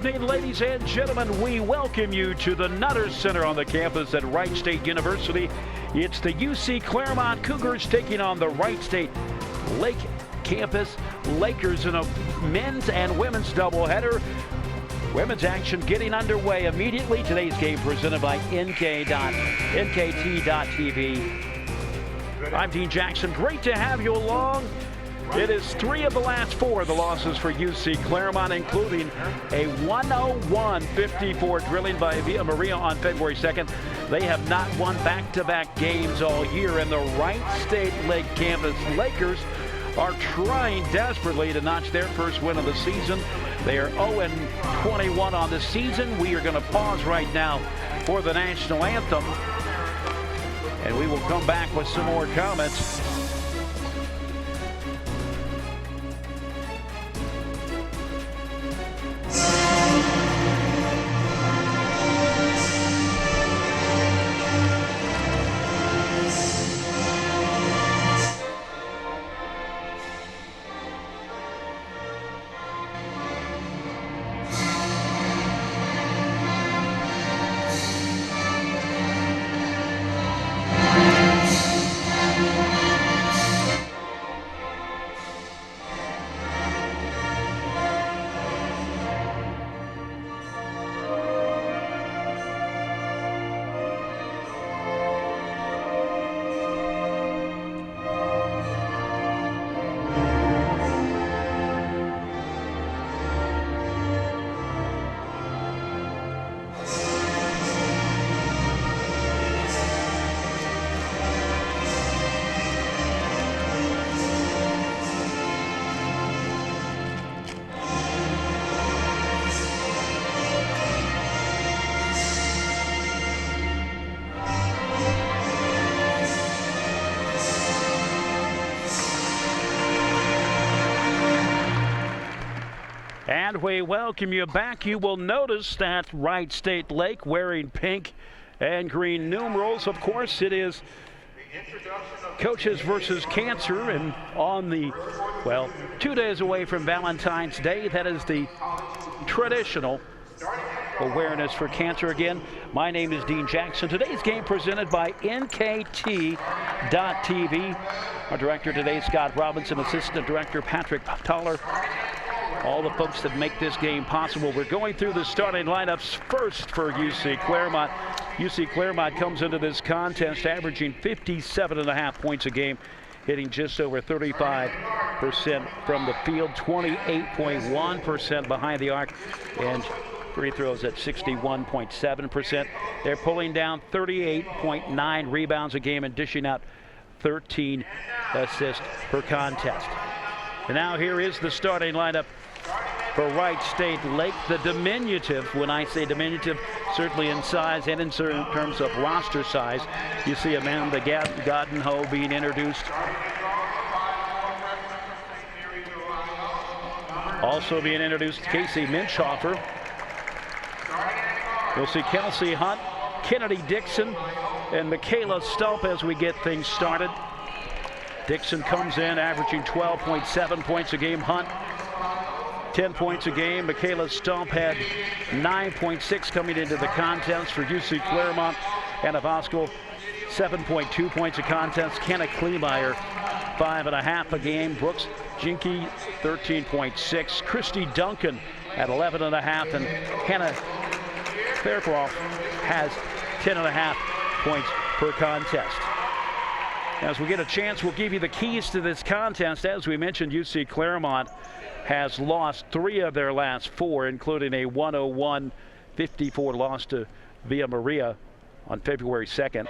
evening, ladies and gentlemen. We welcome you to the Nutter Center on the campus at Wright State University. It's the UC Clermont Cougars taking on the Wright State Lake campus Lakers in a men's and women's doubleheader. Women's action getting underway immediately. Today's game presented by NKT.TV. I'm Dean Jackson. Great to have you along. It is 3 of the last 4 of the losses for UC Clermont, including a 101-54 drilling by Villa Maria on February 2nd. They have not won back-to-back games all year, and the Wright State Lake campus Lakers are trying desperately to notch their first win of the season. They are 0-21 on the season. We are going to pause right now for the national anthem, and we will come back with some more comments. And we welcome you back. You will notice that Wright State Lake wearing pink and green numerals. Of course, it is Coaches versus Cancer, and on the, 2 days away from Valentine's Day, that is the traditional awareness for cancer. Again, my name is Dean Jackson. Today's game presented by NKT.TV. Our director today, Scott Robinson, assistant director Patrick Toller. All the folks that make this game possible. We're going through the starting lineups first for UC Clermont. UC Clermont comes into this contest averaging 57.5 points a game, hitting just over 35% from the field, 28.1% behind the arc, and free throws at 61.7%. They're pulling down 38.9 rebounds a game and dishing out 13 assists per contest. And now here is the starting lineup for Wright State Lake. The diminutive, when I say diminutive, certainly in size and in terms of roster size. You see Amanda Goddenho being introduced. Also being introduced, Casey Minchhofer. You'll see Kelsey Hunt, Kennedy Dixon, and Michaela Stump as we get things started. Dixon comes in averaging 12.7 points a game. Hunt 10 points a game. Michaela Stump had 9.6 coming into the contest for UC Clermont. Anna Voskuil 7.2 points a contest. Kenna Kleemeyer 5.5 a game. Brooks Jinke 13.6. Christy Duncan at 11.5, and Hannah Fairclough has 10.5 points per contest. As we get a chance, we'll give you the keys to this contest. As we mentioned, UC Clermont has lost 3 of their last 4, including a 101-54 loss to Villa Maria on February 2nd.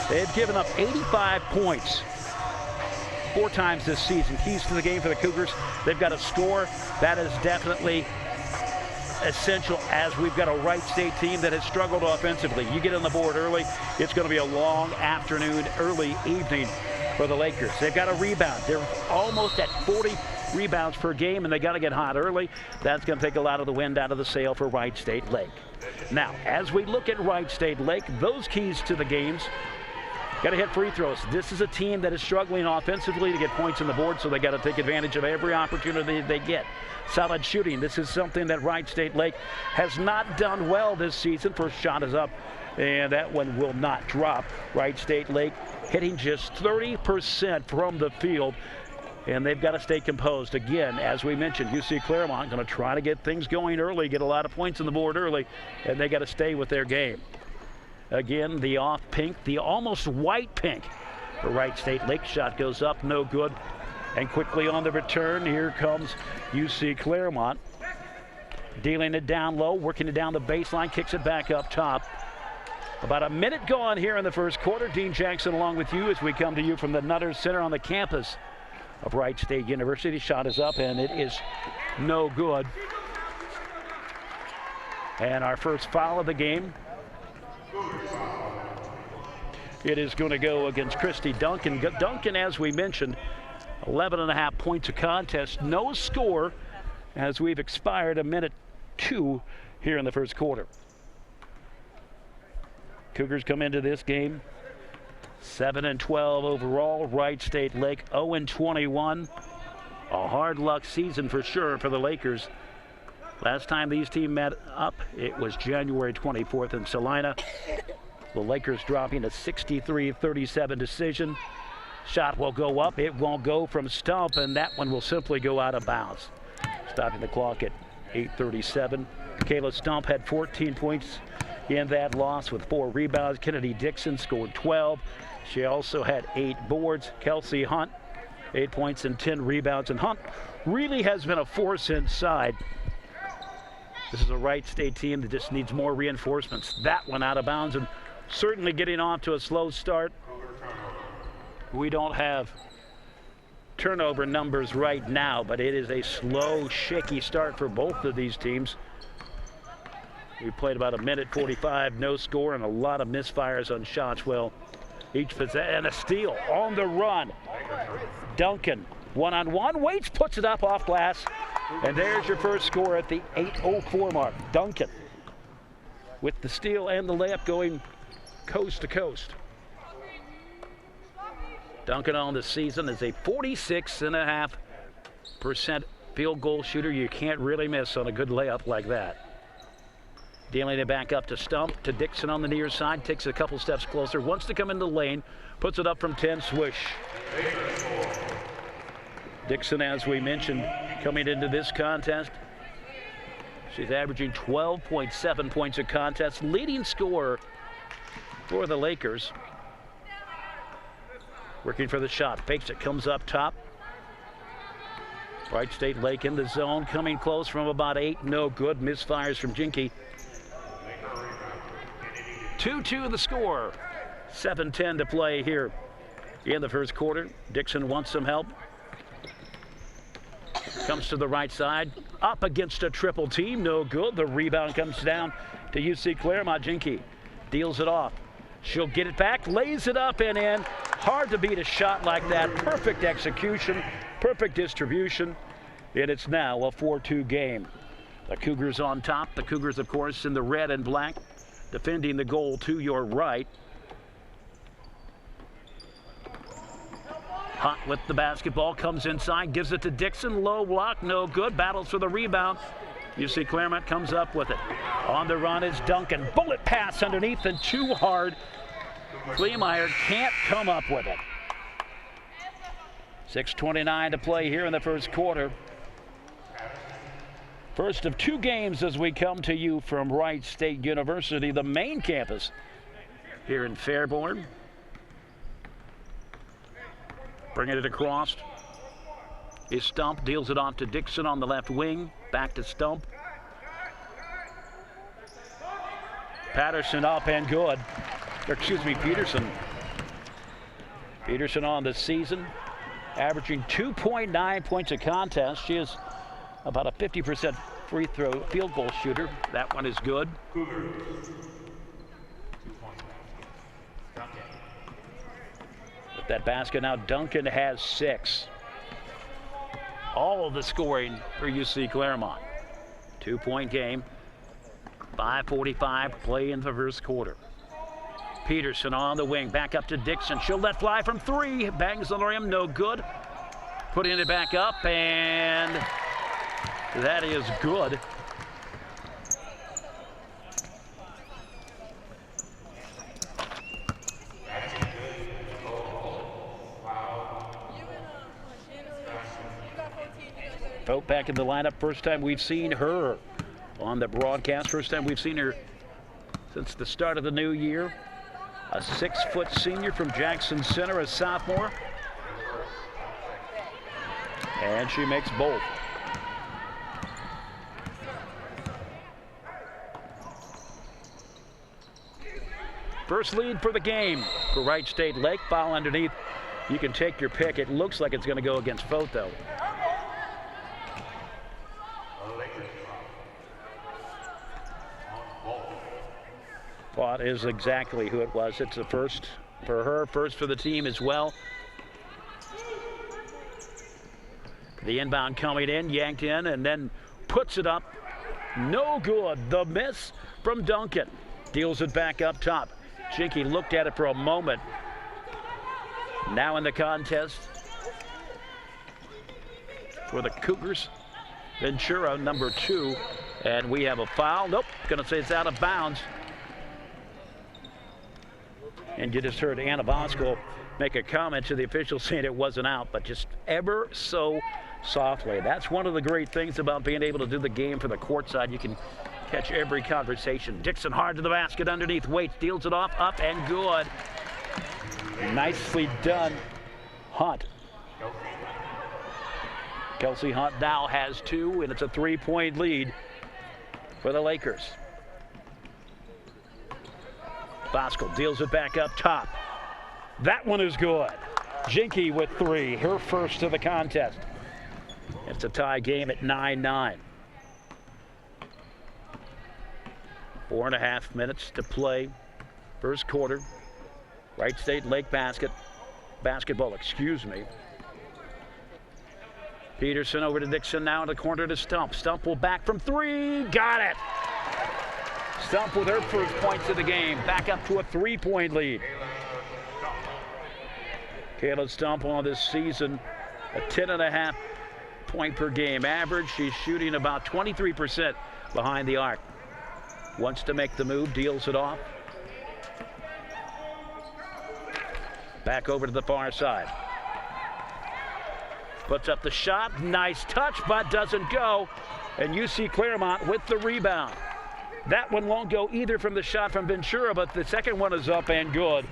They've given up 85 points 4 times this season. Keys to the game for the Cougars: they've got to score. That is definitely essential, as we've got a Wright State team that has struggled offensively. You get on the board early, it's going to be a long afternoon, early evening for the Lakers. They've got to rebound. They're almost at 40 rebounds per game, and they got to get hot early. That's going to take a lot of the wind out of the sail for Wright State Lake. Now, as we look at Wright State Lake, those keys to the games Got to hit free throws. This is a team that is struggling offensively to get points on the board, so they got to take advantage of every opportunity they get. Solid shooting. This is something that Wright State Lake has not done well this season. First shot is up, and that one will not drop. Wright State Lake hitting just 30% from the field, and they've got to stay composed. Again, as we mentioned, UC Clermont going to try to get things going early, get a lot of points on the board early, and they got to stay with their game. Again, the off pink, the almost white pink for Wright State Lake. Shot goes up, no good. And quickly on the return, here comes UC Clermont. Dealing it down low, working it down the baseline, kicks it back up top. About a minute gone here in the first quarter. Dean Jackson along with you as we come to you from the Nutter Center on the campus of Wright State University. Shot is up and it is no good. And our first foul of the game. It is going to go against Christy Duncan. Duncan, as we mentioned, 11.5 points a contest. No score as we've expired a minute 2 here in the first quarter. Cougars come into this game 7-12 overall. Wright State Lake 0-21. A hard luck season for sure for the Lakers. Last time these teams met up, it was January 24th in Salina. The Lakers dropping a 63-37 decision. Shot will go up. It won't go from stump, and that one will simply go out of bounds. Stopping the clock at 8:37. Kayla Stump had 14 points in that loss with 4 rebounds. Kennedy Dixon scored 12. She also had 8 boards. Kelsey Hunt, 8 points and 10 rebounds. And Hunt really has been a force inside. This is a Wright State team that just needs more reinforcements. That one out of bounds and certainly getting off to a slow start. We don't have turnover numbers right now, but it is a slow, shaky start for both of these teams. We played about a minute 45, no score, and a lot of misfires on shots. Well, each possession, and a steal on the run. Duncan, one-on-one, waits, puts it up off glass. And there's your first score at the 8:04 mark. Duncan with the steal and the layup going coast to coast. Duncan on the season is a 46.5% field goal shooter. You can't really miss on a good layup like that. Dealing it back up to Stump, to Dixon on the near side, takes a couple steps closer, wants to come into the lane, puts it up from 10, swish. Dixon, as we mentioned, coming into this contest, she's averaging 12.7 points a contest, leading scorer for the Lakers. Working for the shot, fakes it, comes up top. Wright State Lake in the zone, coming close from about 8, no good, misfires from Jinky. 2-2 the score, 7:10 to play here in the first quarter. Dixon wants some help. Comes to the right side, up against a triple team, no good. The rebound comes down to UC Clermont. Jinky deals it off. She'll get it back, lays it up and in. Hard to beat a shot like that. Perfect execution, perfect distribution, and it's now a 4-2 game. The Cougars on top. The Cougars, of course, in the red and black, defending the goal to your right. Hunt with the basketball, comes inside, gives it to Dixon, low block, no good, battles for the rebound. UC Clermont comes up with it. On the run is Duncan, bullet pass underneath and too hard. Kleemeyer can't come up with it. 6:29 to play here in the first quarter. First of 2 games as we come to you from Wright State University, the main campus here in Fairborn. Bringing it across is Stump, deals it off to Dixon on the left wing, back to Stump. Patterson up and good. Peterson. Peterson on the season, averaging 2.9 points a contest. She is about a 50% free throw field goal shooter. That one is good. With that basket now, Duncan has 6. All of the scoring for UC Clermont. 2-point game. 5:45 play in the first quarter. Peterson on the wing, back up to Dixon. She'll let fly from 3. Bangs on the rim, no good. Putting it back up, and that is good. Vogt back in the lineup. First time we've seen her on the broadcast. First time we've seen her since the start of the new year. A 6-foot senior from Jackson Center, a sophomore. And she makes both. First lead for the game for Wright State Lake. Foul underneath. You can take your pick. It looks like it's going to go against Vogt, though. Thought is exactly who it was. It's the first for her, first for the team as well. The inbound coming in, yanked in, and then puts it up. No good. The miss from Duncan. Deals it back up top. Jinky looked at it for a moment. Now in the contest for the Cougars, Ventura, number 2. And we have a foul. Nope, gonna say it's out of bounds. And you just heard Anna Bosco make a comment to the officials saying it wasn't out, but just ever so softly. That's one of the great things about being able to do the game for the court side. You can catch every conversation. Dixon hard to the basket underneath. Waits, deals it off, up and good. Nicely done, Hunt. Kelsey Hunt now has 2, and it's a 3-point lead for the Lakers. Bosco deals it back up top. That one is good. Jinky with 3, her first of the contest. It's a tie game at 9-9. 4.5 minutes to play. First quarter. Wright State Lake basketball, excuse me. Peterson over to Dixon, now in the corner to Stump. Stump will back from 3. Got it. Stump with her first points of the game. Back up to a 3-point lead. Kayla Stump on this season, a 10.5 point per game average. She's shooting about 23% behind the arc. Wants to make the move, deals it off. Back over to the far side. Puts up the shot, nice touch, but doesn't go. And UC Clermont with the rebound. That one won't go either from the shot from Ventura, but the second one is up and good.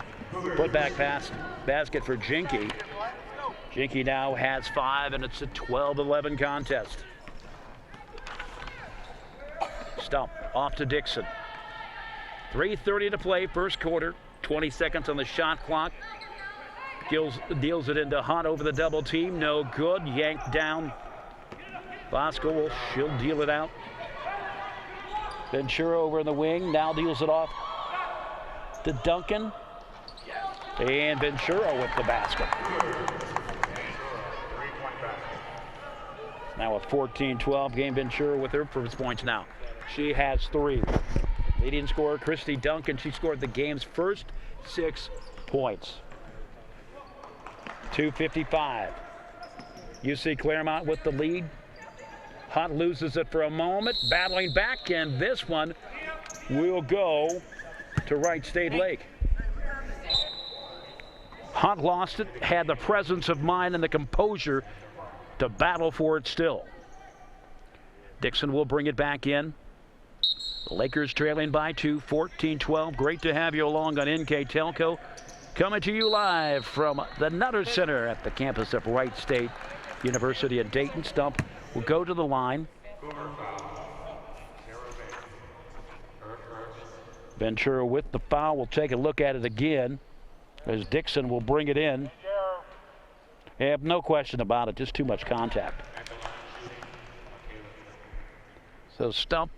Put back pass basket for Jinky. Jinky now has 5, and it's a 12-11 contest. Stump off to Dixon. 3:30 to play, first quarter. 20 seconds on the shot clock. Deals it into Hunt over the double team. No good. Yanked down. Bosco she'll deal it out. Ventura over in the wing. Now deals it off to Duncan. And Ventura with the basket. Now a 14-12 game. Ventura with her first points now. She has 3. Leading scorer Christy Duncan. She scored the game's first 6 points. 2:55. UC Clermont with the lead. Hunt loses it for a moment, battling back, and this one will go to Wright State Lake. Hunt lost it, had the presence of mind and the composure to battle for it still. Dixon will bring it back in. The Lakers trailing by 2, 14-12. Great to have you along on NKTelco. Coming to you live from the Nutter Center at the campus of Wright State University in Dayton. Stump will go to the line. Ventura with the foul. We'll take a look at it again as Dixon will bring it in. Yeah, no question about it, just too much contact. So Stump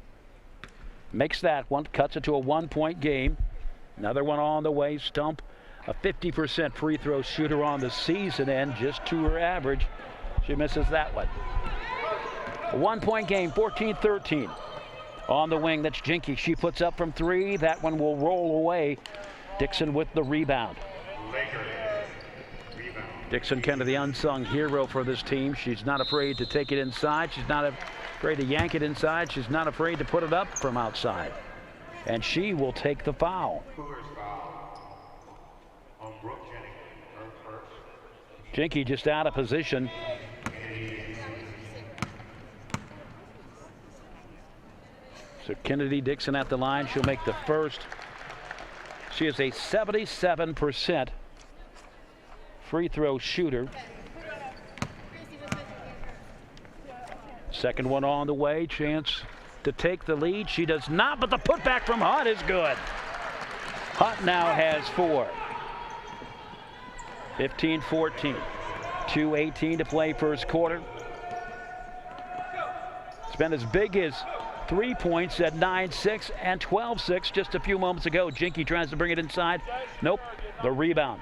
makes that one, cuts it to a 1-point game. Another one on the way. Stump, a 50% free throw shooter on the season, and just to her average, she misses that one. A 1-point game, 14-13. On the wing, that's Jinky. She puts up from 3. That one will roll away Dixon with the rebound. Dixon, kind of the unsung hero for this team. She's not afraid to take it inside. She's not afraid to yank it inside. She's not afraid to put it up from outside. And she will take the foul. Jinky just out of position. So Kennedy Dixon at the line. She'll make the first. She is a 77% free throw shooter. Second one on the way. Chance to take the lead. She does not, but the putback from Hunt is good. Hunt now has 4. 15-14. 2:18 to play first quarter. It's been as big as 3 points at 9-6 and 12-6 just a few moments ago. Jinky tries to bring it inside. Nope. The rebound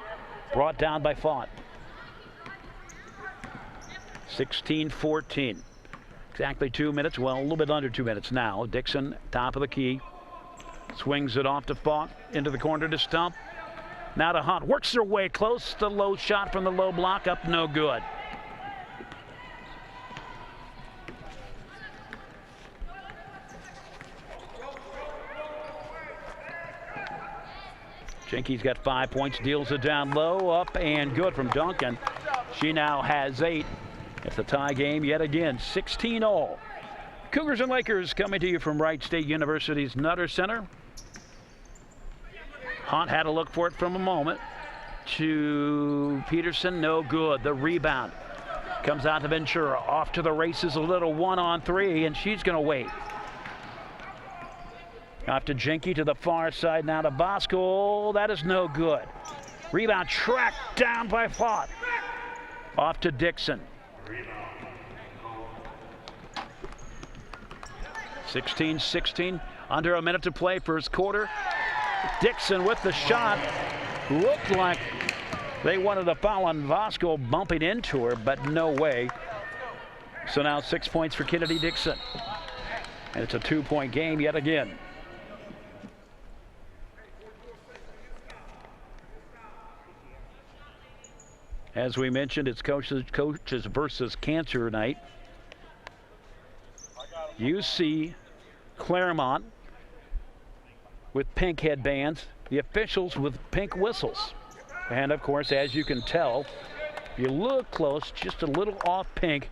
brought down by Font. 16-14. Exactly 2 minutes. Well, a little bit under 2 minutes now. Dixon, top of the key. Swings it off to Font. Into the corner to Stump. Now to Hunt. Works her way close. The low shot from the low block. Up no good. Jinky's got 5 points, deals it down low, up and good from Duncan. She now has 8. It's a tie game yet again, 16 all. Cougars and Lakers coming to you from Wright State University's Nutter Center. Hunt had to look for it from a moment. To Peterson, no good. The rebound comes out to Ventura. Off to the races, a little 1-on-3, and she's going to wait. Off to Jinky to the far side, now to Bosco. That is no good. Rebound tracked down by Font. Off to Dixon. 16-16, under a minute to play first quarter. Dixon with the shot. Looked like they wanted a foul on Bosco bumping into her, but no way. So now 6 points for Kennedy Dixon. And it's a 2-point game yet again. As we mentioned, it's coaches versus cancer night. UC Clermont with pink headbands, the officials with pink whistles. And of course, as you can tell, if you look close, just a little off pink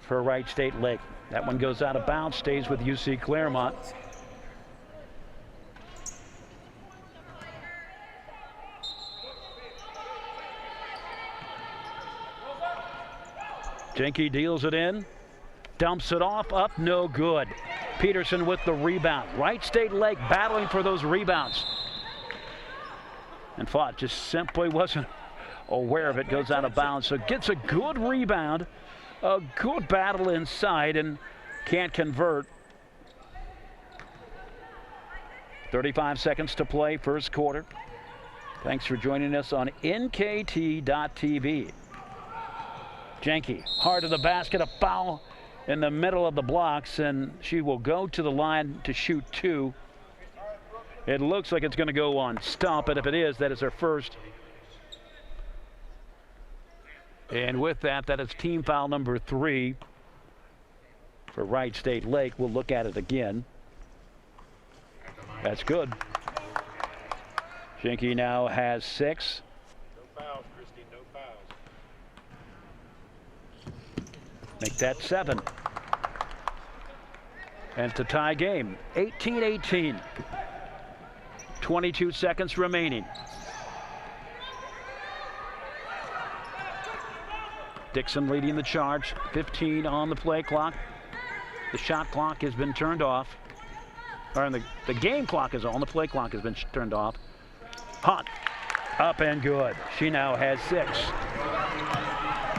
for Wright State Lake. That one goes out of bounds, stays with UC Clermont. Jinky deals it in, dumps it off, up, no good. Peterson with the rebound. Wright State Lake battling for those rebounds. And Font just simply wasn't aware of it, goes out of bounds. So gets a good rebound, a good battle inside, and can't convert. 35 seconds to play, first quarter. Thanks for joining us on NKT.TV. Jinky, hard to the basket, a foul in the middle of the blocks, and she will go to the line to shoot 2. It looks like it's going to go on Stump, and if it is, that is her first. And with that, that is team foul number 3 for Wright State Lake. We'll look at it again. That's good. Jinky now has 6. No fouls, Christy, no fouls. Make that 7. And to tie game, 18-18. 22 seconds remaining. Dixon leading the charge, 15 on the play clock. The shot clock has been turned off. Or the game clock is on, the play clock has been turned off. Hunt, up and good. She now has 6.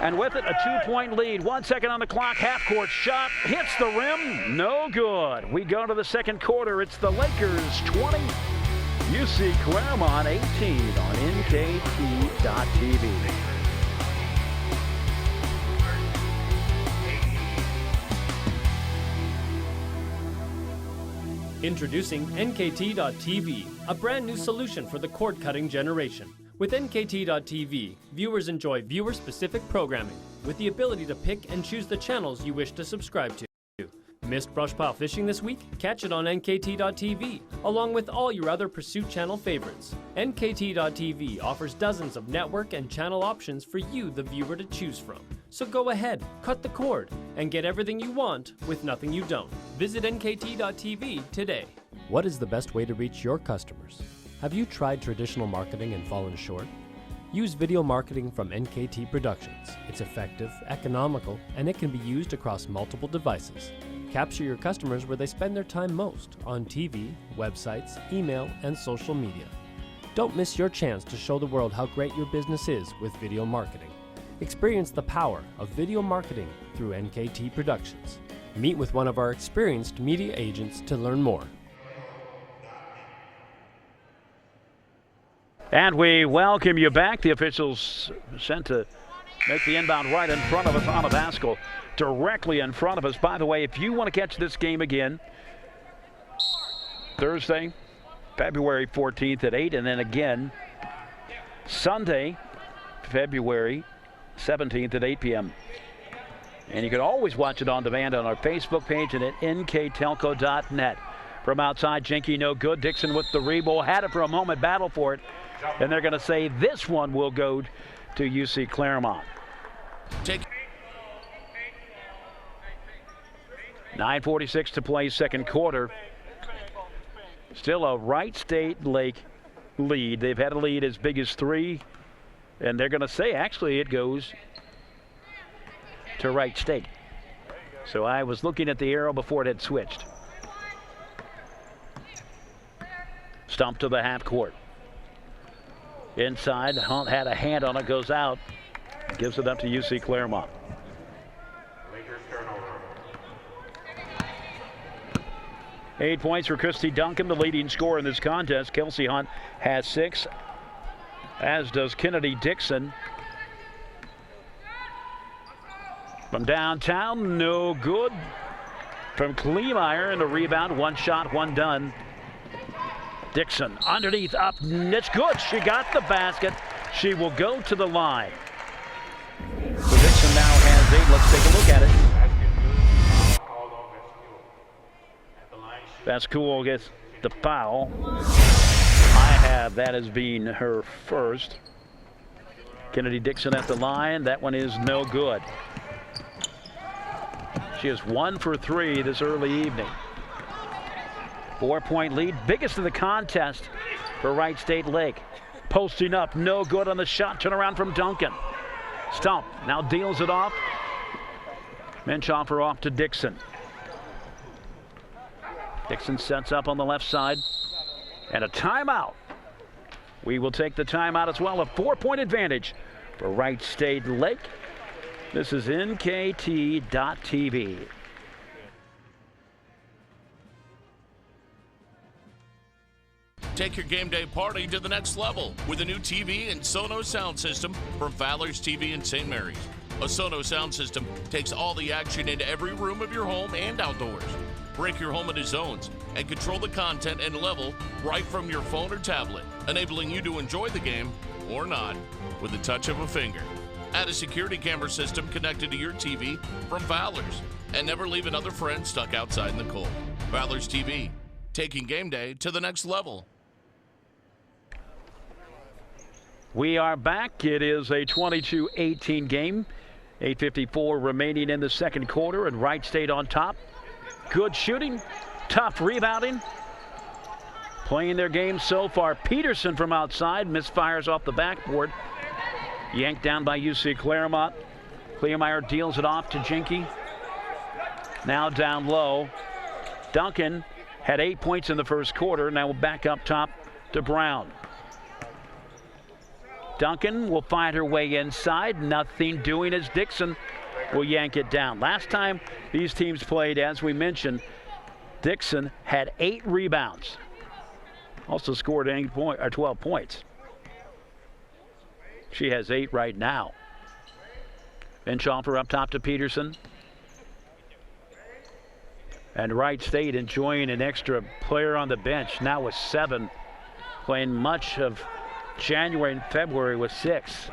And with it, a 2-point lead. 1 second on the clock. Half-court shot hits the rim. No good. We go to the second quarter. It's the Lakers 20, UC Clermont 18 on NKT.TV. Introducing NKT.TV, a brand new solution for the cord-cutting generation. With NKT.TV, viewers enjoy viewer-specific programming with the ability to pick and choose the channels you wish to subscribe to. Missed brush pile fishing this week? Catch it on NKT.TV, along with all your other Pursuit Channel favorites. NKT.TV offers dozens of network and channel options for you, the viewer, to choose from. So go ahead, cut the cord, and get everything you want with nothing you don't. Visit NKT.TV today. What is the best way to reach your customers? Have you tried traditional marketing and fallen short? Use video marketing from NKT Productions. It's effective, economical, and it can be used across multiple devices. Capture your customers where they spend their time most, on TV, websites, email, and social media. Don't miss your chance to show the world how great your business is with video marketing. Experience the power of video marketing through NKT Productions. Meet with one of our experienced media agents to learn more. And we welcome you back. The officials sent to make the inbound right in front of us on a basket, directly in front of us. By the way, if you want to catch this game again, Thursday, February 14th at 8, and then again Sunday, February 17th at 8 p.m. And you can always watch it on demand on our Facebook page and at NKTelco.net. From outside, Jenke no good. Dixon with the rebound. Had it for a moment, battle for it. And they're going to say this one will go to UC Clermont. 9:46 to play, second quarter. Still a Wright State Lake lead. They've had a lead as big as 3. And they're going to say, actually, it goes to Wright State. So I was looking at the arrow before it had switched. Stump to the half court. Inside, Hunt had a hand on it, goes out. Gives it up to UC Clermont. 8 points for Christy Duncan, the leading scorer in this contest. Kelsey Hunt has 6, as does Kennedy Dixon. From downtown, no good. From Kleemeyer, and the rebound, one shot, one done. Dixon underneath, up, it's good. She got the basket. She will go to the line. So Dixon now has 8. Let's take a look at it. That's cool, gets the foul. I have that as being her first. Kennedy Dixon at the line. That one is no good. She is 1 for 3 this early evening. 4-point lead, biggest of the contest for Wright State Lake. Posting up, no good on the shot. Turn around from Duncan. Stump now deals it off. Menschoffer off to Dixon. Dixon sets up on the left side. And a timeout. We will take the timeout as well. A 4-point advantage for Wright State Lake. This is NKT.TV. Take your game day party to the next level with a new TV and Sonos sound system from Fowler's TV in St. Mary's. A Sonos sound system takes all the action into every room of your home and outdoors. Break your home into zones and control the content and level right from your phone or tablet, enabling you to enjoy the game or not with the touch of a finger. Add a security camera system connected to your TV from Fowler's, and never leave another friend stuck outside in the cold. Fowler's TV, taking game day to the next level. We are back. It is a 22-18 game. 8:54 remaining in the second quarter, and Wright State on top. Good shooting, tough rebounding. Playing their game so far. Peterson from outside misfires off the backboard. Yanked down by UC Clermont. Kleemeyer deals it off to Jenke. Now down low. Duncan had 8 points in the first quarter. Now back up top to Brown. Duncan will find her way inside. Nothing doing as Dixon will yank it down. Last time these teams played, as we mentioned, Dixon had 8 rebounds. Also scored 12 points. She has 8 right now. Menschoffer up top to Peterson. And Wright State enjoying an extra player on the bench, now with 7, playing much of January and February with 6.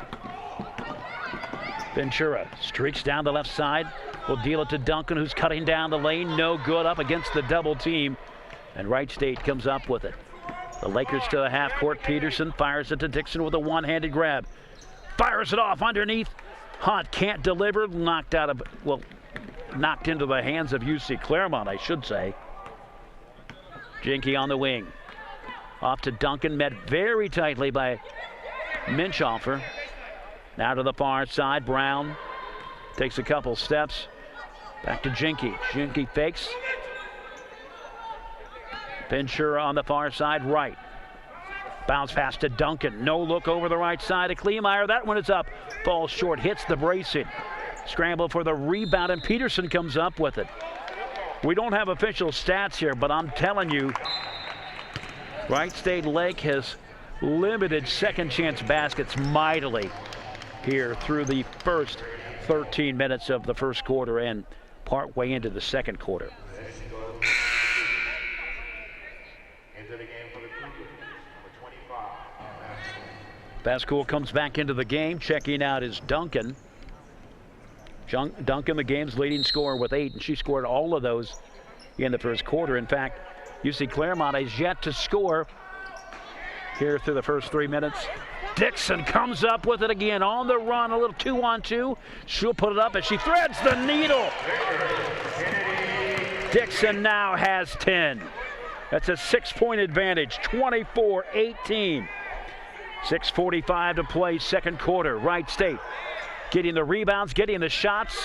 Ventura streaks down the left side. Will deal it to Duncan, who's cutting down the lane. No good, up against the double team. And Wright State comes up with it. The Lakers to the half court. Peterson fires it to Dixon with a one-handed grab. Fires it off underneath. Hunt can't deliver. Knocked out of, well, knocked into the hands of UC Clermont, I should say. Jinke on the wing. Off to Duncan, met very tightly by Minchhofer. Now to the far side. Brown takes a couple steps. Back to Jinke. Jinke fakes. Ventura on the far side, right. Bounce pass to Duncan. No look over the right side to Kleemeyer. That one is up. Falls short, hits the bracing. Scramble for the rebound, and Peterson comes up with it. We don't have official stats here, but I'm telling you, Wright State Lake has limited second chance baskets mightily here through the first 13 minutes of the first quarter and partway into the second quarter. Bascool comes back into the game. Checking out is Duncan. Duncan, the game's leading scorer with 8, and she scored all of those in the first quarter. In fact, UC Clermont has yet to score here through the first 3 minutes. Dixon comes up with it again on the run, a little 2-on-2. She'll put it up as she threads the needle. Dixon now has 10. That's a 6-point advantage, 24-18. 6:45 to play, second quarter. Wright State getting the rebounds, getting the shots.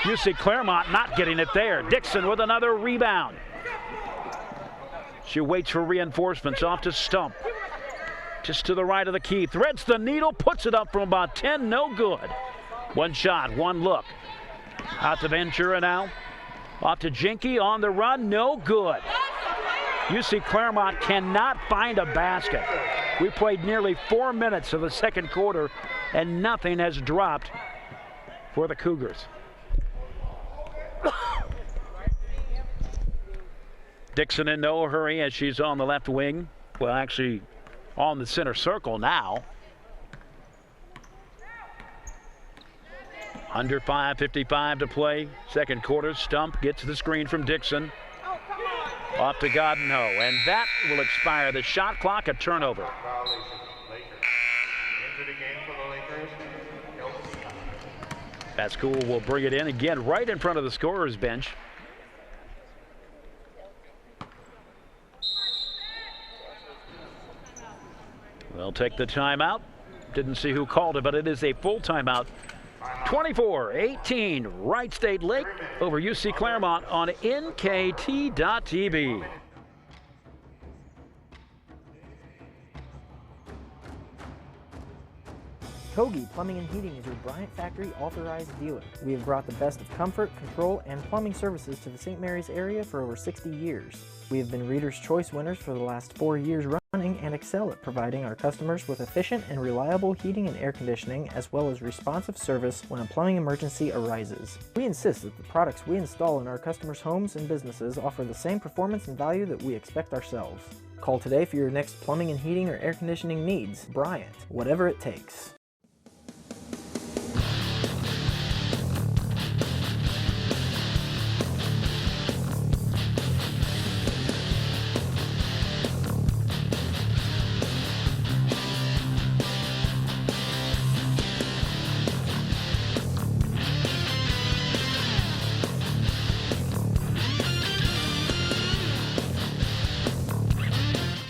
UC Clermont not getting it there. Dixon with another rebound. She waits for reinforcements. Off to Stump. Just to the right of the key. Threads the needle, puts it up from about 10. No good. One shot, one look. Out to Ventura now. Off to Jinke on the run. No good. UC Clermont cannot find a basket. We played nearly 4 minutes of the second quarter, and nothing has dropped for the Cougars. Dixon in no hurry as she's on the left wing. Well, actually on the center circle now. Under 5:55 to play, second quarter. Stump gets the screen from Dixon. Off to Godinho, and that will expire the shot clock, a turnover. Bascool will bring it in again right in front of the scorer's bench. We'll take the timeout. Didn't see who called it, but it is a full timeout. 24-18, Wright State Lake over UC Clermont on NKT.TV. Kogi Plumbing and Heating is your Bryant Factory authorized dealer. We have brought the best of comfort, control, and plumbing services to the St. Mary's area for over 60 years. We have been Reader's Choice winners for the last 4 years running and excel at providing our customers with efficient and reliable heating and air conditioning, as well as responsive service when a plumbing emergency arises. We insist that the products we install in our customers' homes and businesses offer the same performance and value that we expect ourselves. Call today for your next plumbing and heating or air conditioning needs. Bryant, whatever it takes.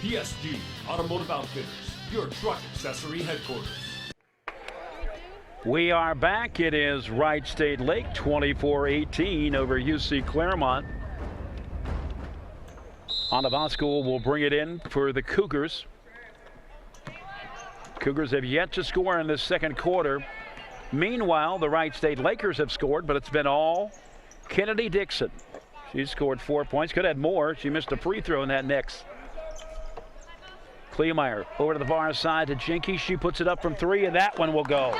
PSG Automotive Outfitters, your truck accessory headquarters. We are back. It is Wright State Lake 24-18 over UC Clermont. Bascool will bring it in for the Cougars. Cougars have yet to score in this second quarter. Meanwhile, the Wright State Lakers have scored, but it's been all Kennedy Dixon. She scored 4 points. Could have had more. She missed a free throw in that next. Kleemeyer over to the far side to Jinke. She puts it up from 3, and that one will go.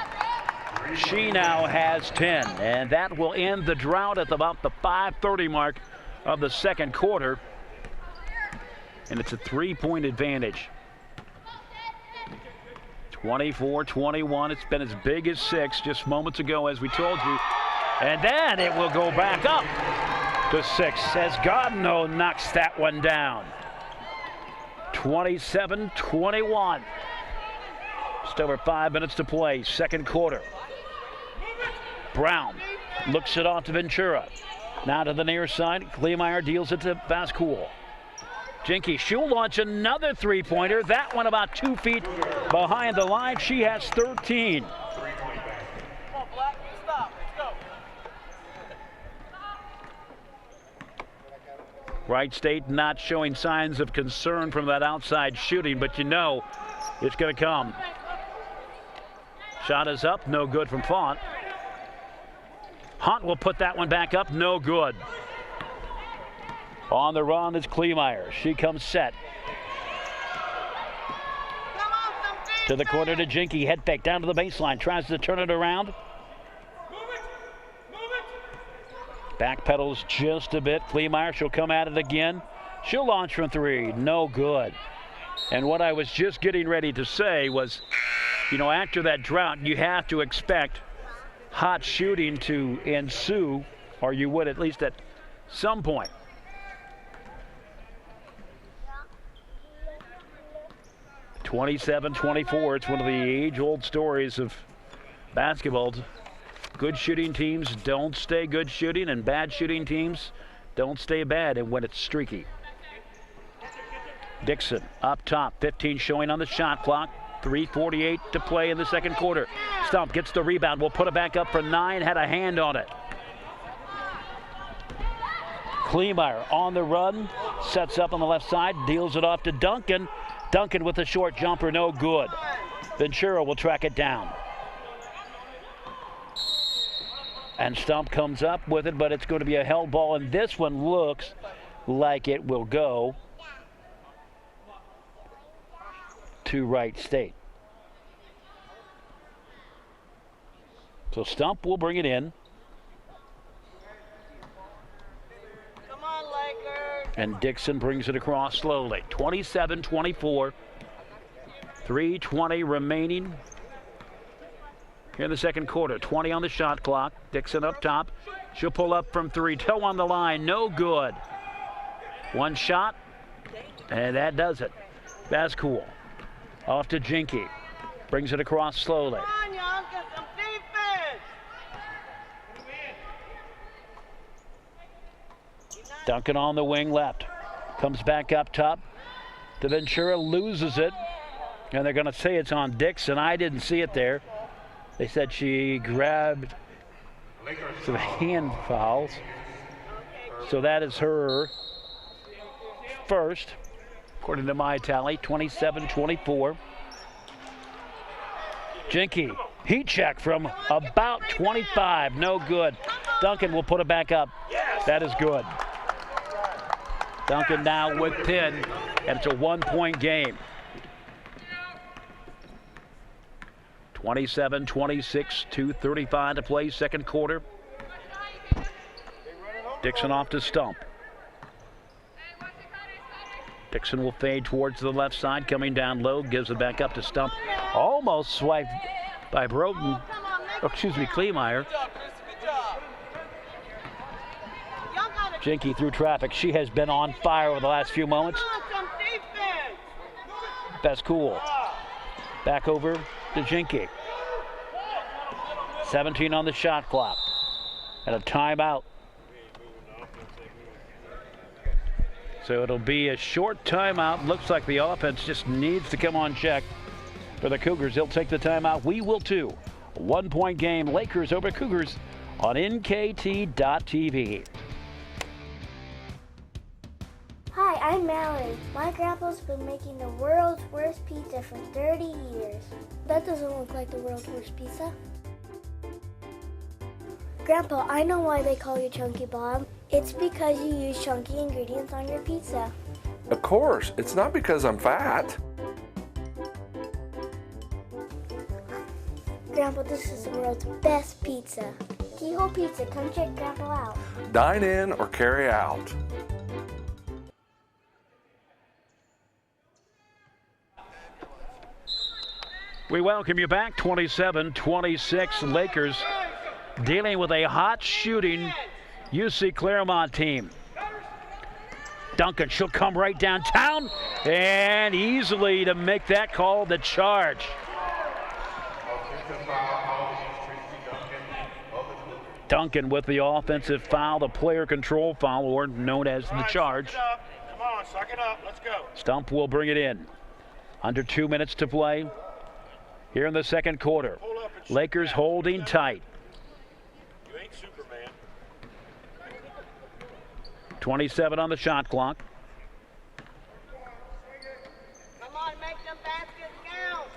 She now has 10, and that will end the drought at about the 5:30 mark of the second quarter. And it's a 3-point advantage. 24-21. It's been as big as 6 just moments ago, as we told you. And then it will go back up to 6 as Godno knocks that one down. 27-21. Just over 5 minutes to play, second quarter. Brown looks it off to Ventura. Now to the near side. Kleemeyer deals it to Vascool. Jinky, she'll launch another three-pointer. That one about 2 feet behind the line. She has 13. Wright State not showing signs of concern from that outside shooting, but you know it's going to come. Shot is up, no good from Font. Hunt will put that one back up, no good. On the run is Kleemeyer. She comes set. To the corner to Jinky. Head fake down to the baseline. Tries to turn it around. Backpedals just a bit. Kleemeyer, she'll come at it again. She'll launch from 3. No good. And what I was just getting ready to say was, you know, after that drought, you have to expect hot shooting to ensue, or you would at least at some point. (27-24). It's one of the age-old stories of basketball. Good shooting teams don't stay good shooting, and bad shooting teams don't stay bad, and when it's streaky. Dixon up top, 15 showing on the shot clock. 3:48 to play in the second quarter. Stump gets the rebound. We'll put it back up for 9. Had a hand on it. Kleemeyer on the run. Sets up on the left side. Deals it off to Duncan. Duncan with a short jumper. No good. Ventura will track it down. And Stump comes up with it, but it's going to be a held ball. And this one looks like it will go to Wright State. So Stump will bring it in. Come on, Lakers. And Dixon brings it across slowly. 27-24. 3:20 remaining here in the second quarter. 20 on the shot clock. Dixon up top. She'll pull up from 3. Toe on the line. No good. One shot. And that does it. That's cool. Off to Jinky. Brings it across slowly. Come on, y'all, get some defense. Duncan on the wing left. Comes back up top to Ventura. Loses it. And they're going to say it's on Dixon. I didn't see it there. They said she grabbed some hand fouls. So that is her first, according to my tally. 27-24. Jinky, heat check from about 25. No good. Duncan will put it back up. That is good. Duncan now with 10, and it's a 1-point game. 27-26, 2:35 to play, second quarter. Dixon off to Stump. Dixon will fade towards the left side, coming down low, gives it back up to Stump. Almost swiped by Kleemeyer. Jinky through traffic. She has been on fire over the last few moments. That's cool. Back over to Jinky. 17 on the shot clock. And a timeout. So it'll be a short timeout. Looks like the offense just needs to come on check for the Cougars. They'll take the timeout. We will too. A 1-point game. Lakers over Cougars on NKT.TV. Hi, I'm Mallory. My grandpa's been making the world's worst pizza for 30 years. That doesn't look like the world's worst pizza. Grandpa, I know why they call you Chunky Bob. It's because you use chunky ingredients on your pizza. Of course, it's not because I'm fat. Grandpa, this is the world's best pizza. Keyhole Pizza. Come check Grandpa out. Dine in or carry out. We welcome you back. 27-26 Lakers dealing with a hot shooting UC Clermont team. Duncan, she'll come right downtown and easily to make that call, the charge. Duncan with the offensive foul, the player control foul, or known as the charge. Come on, suck it up. Let's go. Stump will bring it in. Under 2 minutes to play here in the second quarter. Lakers holding tight. You ain't Superman. 27 on the shot clock. Come on, make them baskets count.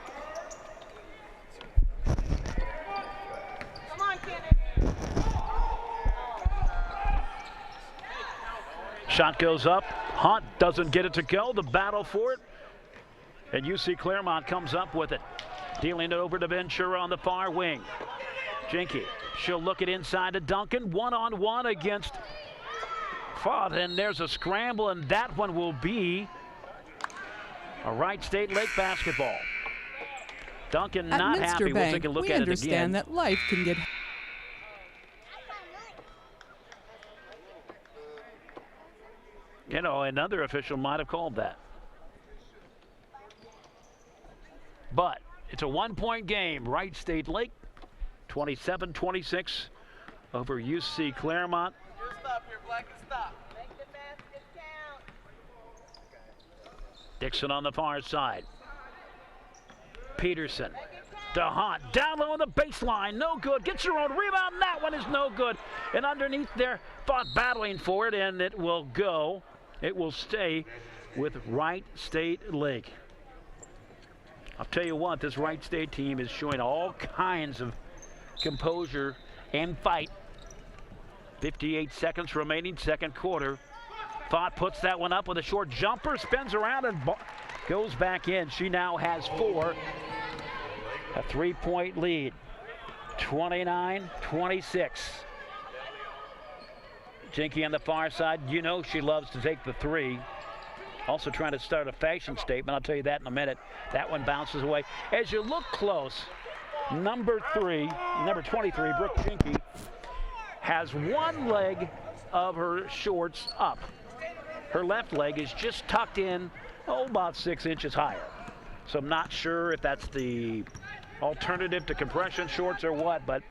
Come on, Kennedy. Shot goes up. Hunt doesn't get it to go. The battle for it. And UC Clermont comes up with it. Dealing it over to Ventura on the far wing. Jinky, she'll look it inside to Duncan. One-on-one against Fott, and there's a scramble, and that one will be a Wright State Lake basketball. Duncan not happy. We'll take a look at it again. We understand that life can get... You know, another official might have called that. But it's a one-point game. Wright State Lake, 27-26 over UC Clermont. Stop here, Black, and stop. Make the baskets count. Dixon on the far side. Peterson to Hunt. Down low on the baseline. No good. Gets her own rebound. That one is no good. And underneath there, Fought battling for it, and it will go. It will stay with Wright State Lake. I'll tell you what, this Wright State team is showing all kinds of composure and fight. 58 seconds remaining, second quarter. Fought puts that one up with a short jumper, spins around and goes back in. She now has 4. A 3-point lead. 29-26. Jinky on the far side, you know she loves to take the 3. Also trying to start a fashion statement. I'll tell you that in a minute. That one bounces away. As you look close, number 23, Brooke Jinky, has one leg of her shorts up. Her left leg is just tucked in, about 6 inches higher. So I'm not sure if that's the alternative to compression shorts or what, but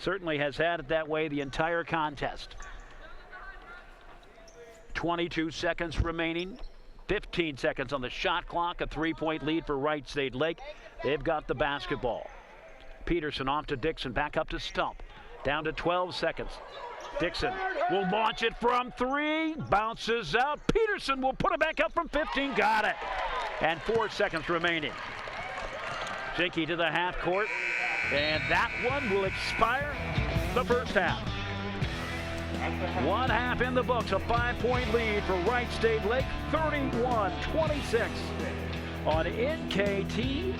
certainly has had it that way the entire contest. 22 seconds remaining. 15 seconds on the shot clock. A 3-point lead for Wright State Lake. They've got the basketball. Peterson off to Dixon. Back up to Stump. Down to 12 seconds. Dixon will launch it from 3. Bounces out. Peterson will put it back up from 15. Got it. And 4 seconds remaining. Jinky to the half court. And that one will expire the first half. 1 half in the books. A 5-point lead for Wright State Lake. 31-26 on NKT.TV.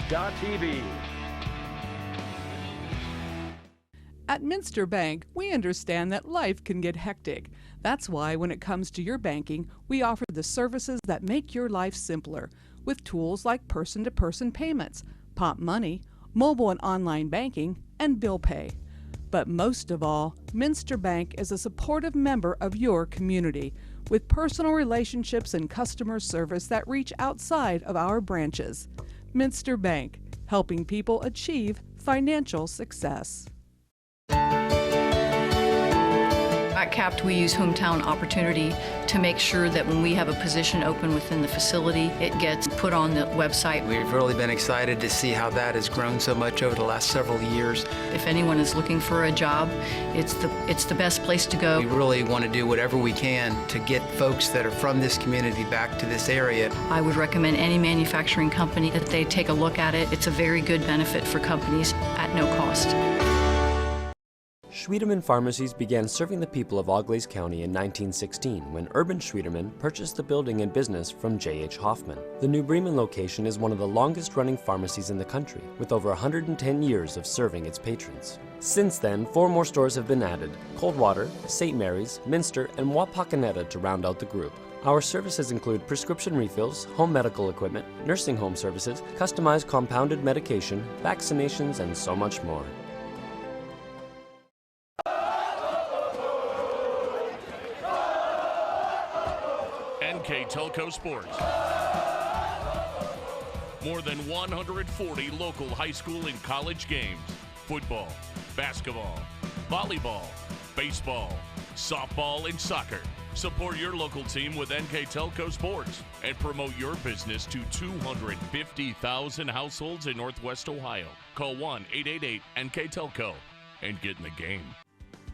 At Minster Bank, we understand that life can get hectic. That's why when it comes to your banking, we offer the services that make your life simpler with tools like person-to-person payments, Pop Money, mobile and online banking, and bill pay. But most of all, Minster Bank is a supportive member of your community with personal relationships and customer service that reach outside of our branches. Minster Bank, helping people achieve financial success. At CAPT, we use Hometown Opportunity to make sure that when we have a position open within the facility, it gets put on the website. We've really been excited to see how that has grown so much over the last several years. If anyone is looking for a job, it's the best place to go. We really want to do whatever we can to get folks that are from this community back to this area. I would recommend any manufacturing company that they take a look at it. It's a very good benefit for companies at no cost. Schwiedemann Pharmacies began serving the people of Auglaize County in 1916 when Urban Schwiedemann purchased the building and business from J.H. Hoffman. The New Bremen location is one of the longest-running pharmacies in the country, with over 110 years of serving its patrons. Since then, 4 more stores have been added: Coldwater, St. Mary's, Minster, and Wapakoneta to round out the group. Our services include prescription refills, home medical equipment, nursing home services, customized compounded medication, vaccinations, and so much more. NKTelco Sports. More than 140 local high school and college games. Football, basketball, volleyball, baseball, softball, and soccer. Support your local team with NKTelco Sports and promote your business to 250,000 households in Northwest Ohio. Call 1-888-NKTelco and get in the game.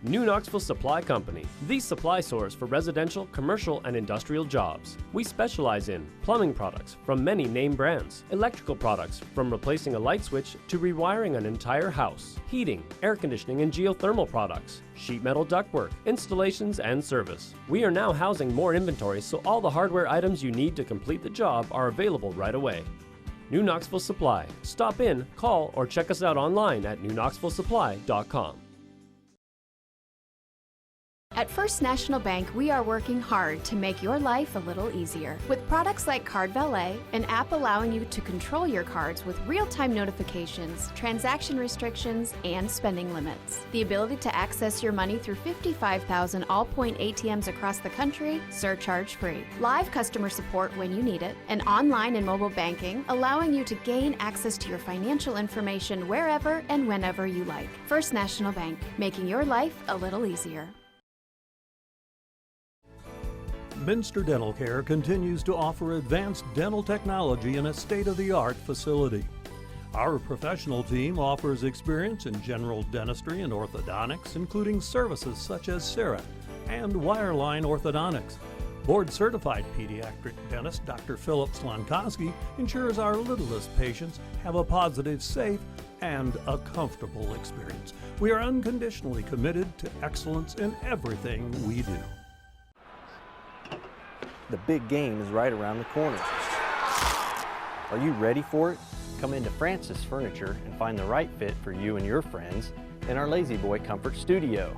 New Knoxville Supply Company, the supply source for residential, commercial, and industrial jobs. We specialize in plumbing products from many name brands, electrical products from replacing a light switch to rewiring an entire house, heating, air conditioning, and geothermal products, sheet metal ductwork, installations, and service. We are now housing more inventory, so all the hardware items you need to complete the job are available right away. New Knoxville Supply. Stop in, call, or check us out online at newknoxvillesupply.com. At First National Bank, we are working hard to make your life a little easier. With products like Card Valet, an app allowing you to control your cards with real-time notifications, transaction restrictions, and spending limits. The ability to access your money through 55,000 all-point ATMs across the country, surcharge-free. Live customer support when you need it, and online and mobile banking, allowing you to gain access to your financial information wherever and whenever you like. First National Bank, making your life a little easier. Minster Dental Care continues to offer advanced dental technology in a state-of-the-art facility. Our professional team offers experience in general dentistry and orthodontics, including services such as CERA and wireline orthodontics. Board-certified pediatric dentist Dr. Philip Slonkowski ensures our littlest patients have a positive, safe, and a comfortable experience. We are unconditionally committed to excellence in everything we do. The big game is right around the corner. Are you ready for it? Come into Francis Furniture and find the right fit for you and your friends in our Lazy Boy Comfort Studio.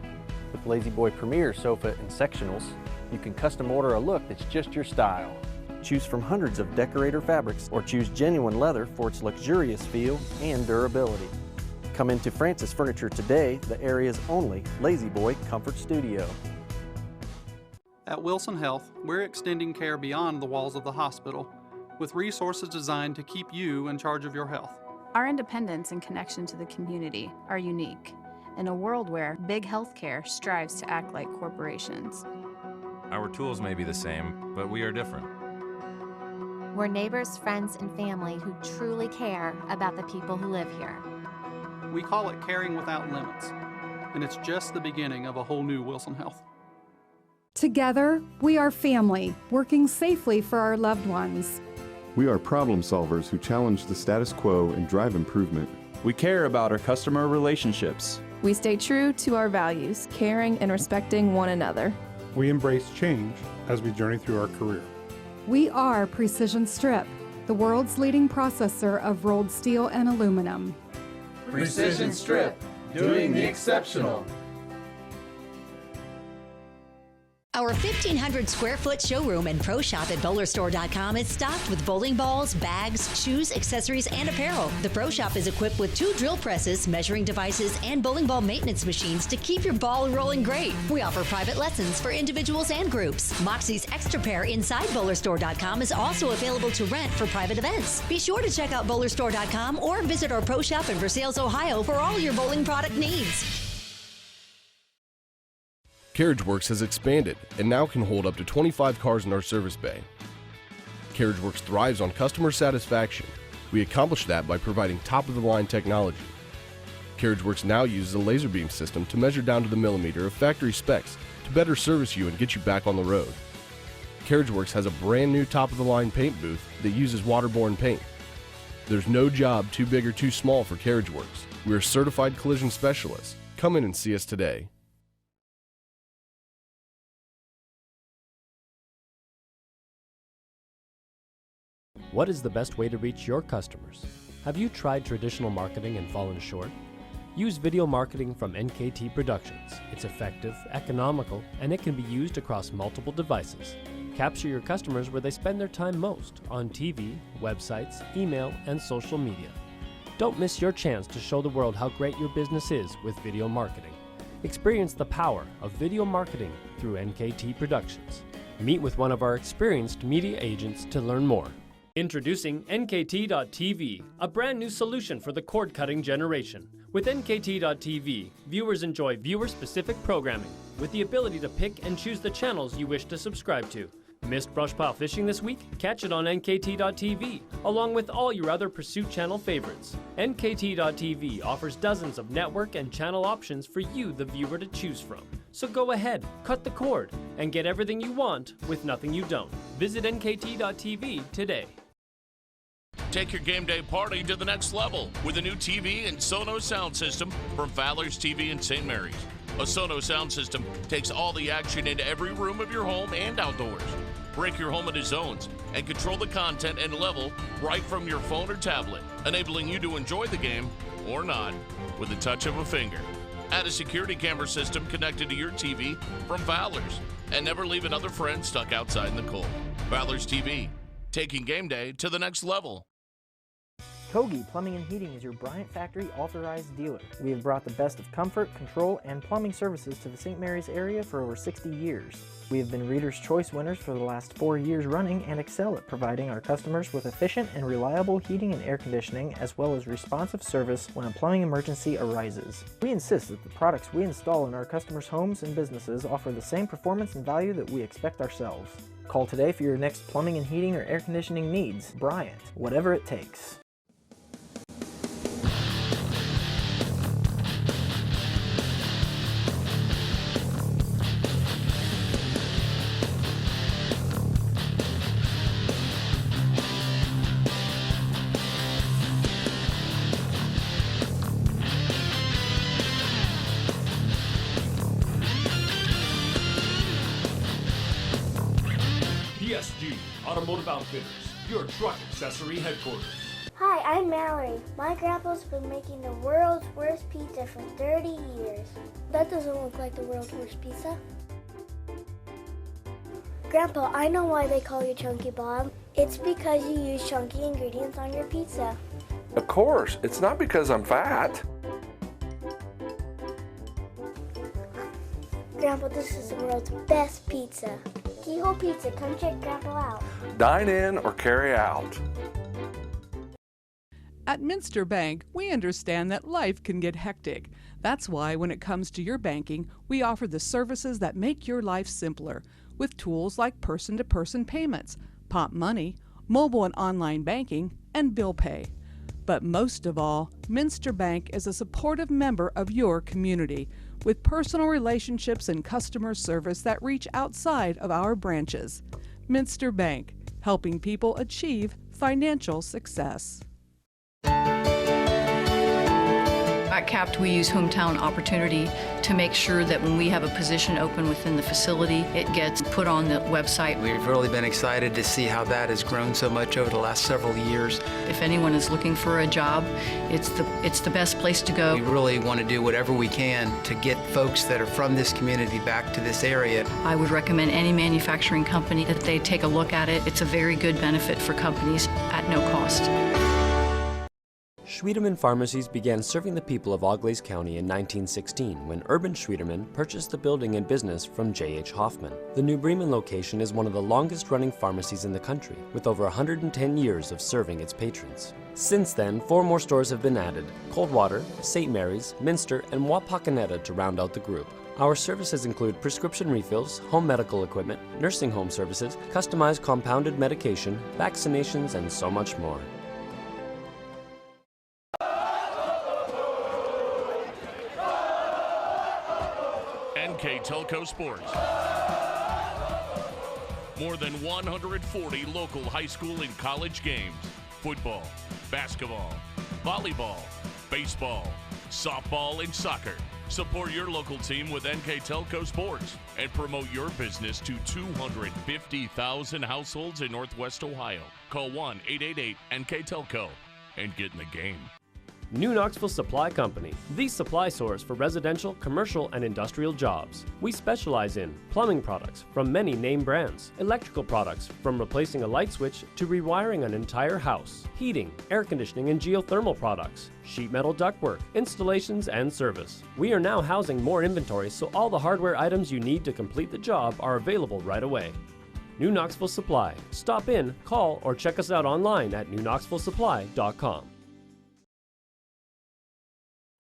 With Lazy Boy Premier Sofa and Sectionals, you can custom order a look that's just your style. Choose from hundreds of decorator fabrics or choose genuine leather for its luxurious feel and durability. Come into Francis Furniture today, the area's only Lazy Boy Comfort Studio. At Wilson Health, we're extending care beyond the walls of the hospital, with resources designed to keep you in charge of your health. Our independence and connection to the community are unique, in a world where big healthcare strives to act like corporations. Our tools may be the same, but we are different. We're neighbors, friends, and family who truly care about the people who live here. We call it caring without limits, and it's just the beginning of a whole new Wilson Health. Together, we are family, working safely for our loved ones. We are problem solvers who challenge the status quo and drive improvement. We care about our customer relationships. We stay true to our values, caring and respecting one another. We embrace change as we journey through our career. We are Precision Strip, the world's leading processor of rolled steel and aluminum. Precision Strip, doing the exceptional. Our 1,500 square foot showroom and pro shop at bowlerstore.com is stocked with bowling balls, bags, shoes, accessories, and apparel. The pro shop is equipped with 2 drill presses, measuring devices, and bowling ball maintenance machines to keep your ball rolling great. We offer private lessons for individuals and groups. Moxie's Extra Pair inside bowlerstore.com is also available to rent for private events. Be sure to check out bowlerstore.com or visit our pro shop in Versailles, Ohio for all your bowling product needs. CarriageWorks has expanded and now can hold up to 25 cars in our service bay. CarriageWorks thrives on customer satisfaction. We accomplish that by providing top-of-the-line technology. CarriageWorks now uses a laser beam system to measure down to the millimeter of factory specs to better service you and get you back on the road. CarriageWorks has a brand new top-of-the-line paint booth that uses waterborne paint. There's no job too big or too small for CarriageWorks. We're certified collision specialists. Come in and see us today. What is the best way to reach your customers? Have you tried traditional marketing and fallen short? Use video marketing from NKT Productions. It's effective, economical, and it can be used across multiple devices. Capture your customers where they spend their time most, on TV, websites, email, and social media. Don't miss your chance to show the world how great your business is with video marketing. Experience the power of video marketing through NKT Productions. Meet with one of our experienced media agents to learn more. Introducing NKT.TV, a brand new solution for the cord-cutting generation. With NKT.TV, viewers enjoy viewer-specific programming with the ability to pick and choose the channels you wish to subscribe to. Missed brush pile fishing this week? Catch it on NKT.TV, along with all your other Pursuit Channel favorites. NKT.TV offers dozens of network and channel options for you, the viewer, to choose from. So go ahead, cut the cord, and get everything you want with nothing you don't. Visit NKT.TV today. Take your game day party to the next level with a new TV and Sonos sound system from Fowler's TV in St. Mary's. A Sonos sound system takes all the action into every room of your home and outdoors. Break your home into zones and control the content and level right from your phone or tablet, enabling you to enjoy the game, or not, with the touch of a finger. Add a security camera system connected to your TV from Fowler's, and never leave another friend stuck outside in the cold. Fowler's TV, taking game day to the next level. Kogi Plumbing and Heating is your Bryant Factory authorized dealer. We have brought the best of comfort, control, and plumbing services to the St. Mary's area for over 60 years. We have been Reader's Choice winners for the last 4 years running and excel at providing our customers with efficient and reliable heating and air conditioning, as well as responsive service when a plumbing emergency arises. We insist that the products we install in our customers' homes and businesses offer the same performance and value that we expect ourselves. Call today for your next plumbing and heating or air conditioning needs. Bryant, whatever it takes. PSG Automotive Outfitters, your truck accessory headquarters. Hi, I'm Mallory. My grandpa's been making the world's worst pizza for 30 years. That doesn't look like the world's worst pizza. Grandpa, I know why they call you Chunky Bob. It's because you use chunky ingredients on your pizza. Of course, it's not because I'm fat. Grandpa, this is the world's best pizza. Keyhole Pizza, come check Grandpa out. Dine in or carry out. At Minster Bank, we understand that life can get hectic. That's why when it comes to your banking, we offer the services that make your life simpler, with tools like person-to-person payments, Pop Money, mobile and online banking, and bill pay. But most of all, Minster Bank is a supportive member of your community, with personal relationships and customer service that reach outside of our branches. Minster Bank, helping people achieve financial success. At CAPT, we use hometown opportunity to make sure that when we have a position open within the facility, it gets put on the website. We've really been excited to see how that has grown so much over the last several years. If anyone is looking for a job, it's the best place to go. We really want to do whatever we can to get folks that are from this community back to this area. I would recommend any manufacturing company that they take a look at it. It's a very good benefit for companies at no cost. Schwiedemann Pharmacies began serving the people of Auglaize County in 1916 when Urban Schwiedemann purchased the building and business from J.H. Hoffman. The New Bremen location is one of the longest-running pharmacies in the country, with over 110 years of serving its patrons. Since then, 4 more stores have been added: Coldwater, St. Mary's, Minster, and Wapakoneta to round out the group. Our services include prescription refills, home medical equipment, nursing home services, customized compounded medication, vaccinations, and so much more. NKTelco Sports. More than 140 local high school and college games. Football, basketball, volleyball, baseball, softball, and soccer. Support your local team with NKTelco Sports and promote your business to 250,000 households in Northwest Ohio. Call 1-888-NKTelco and get in the game. New Knoxville Supply Company, the supply source for residential, commercial, and industrial jobs. We specialize in plumbing products from many name brands, electrical products from replacing a light switch to rewiring an entire house, heating, air conditioning, and geothermal products, sheet metal ductwork, installations, and service. We are now housing more inventory, so all the hardware items you need to complete the job are available right away. New Knoxville Supply. Stop in, call, or check us out online at newknoxvillesupply.com.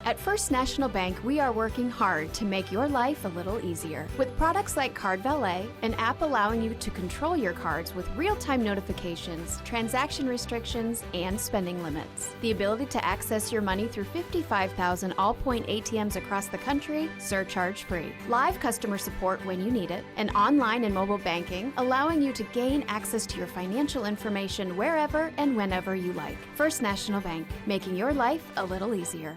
At First National Bank, we are working hard to make your life a little easier. With products like Card Valet, an app allowing you to control your cards with real-time notifications, transaction restrictions, and spending limits. The ability to access your money through 55,000 all-point ATMs across the country, surcharge-free. Live customer support when you need it, and online and mobile banking, allowing you to gain access to your financial information wherever and whenever you like. First National Bank, making your life a little easier.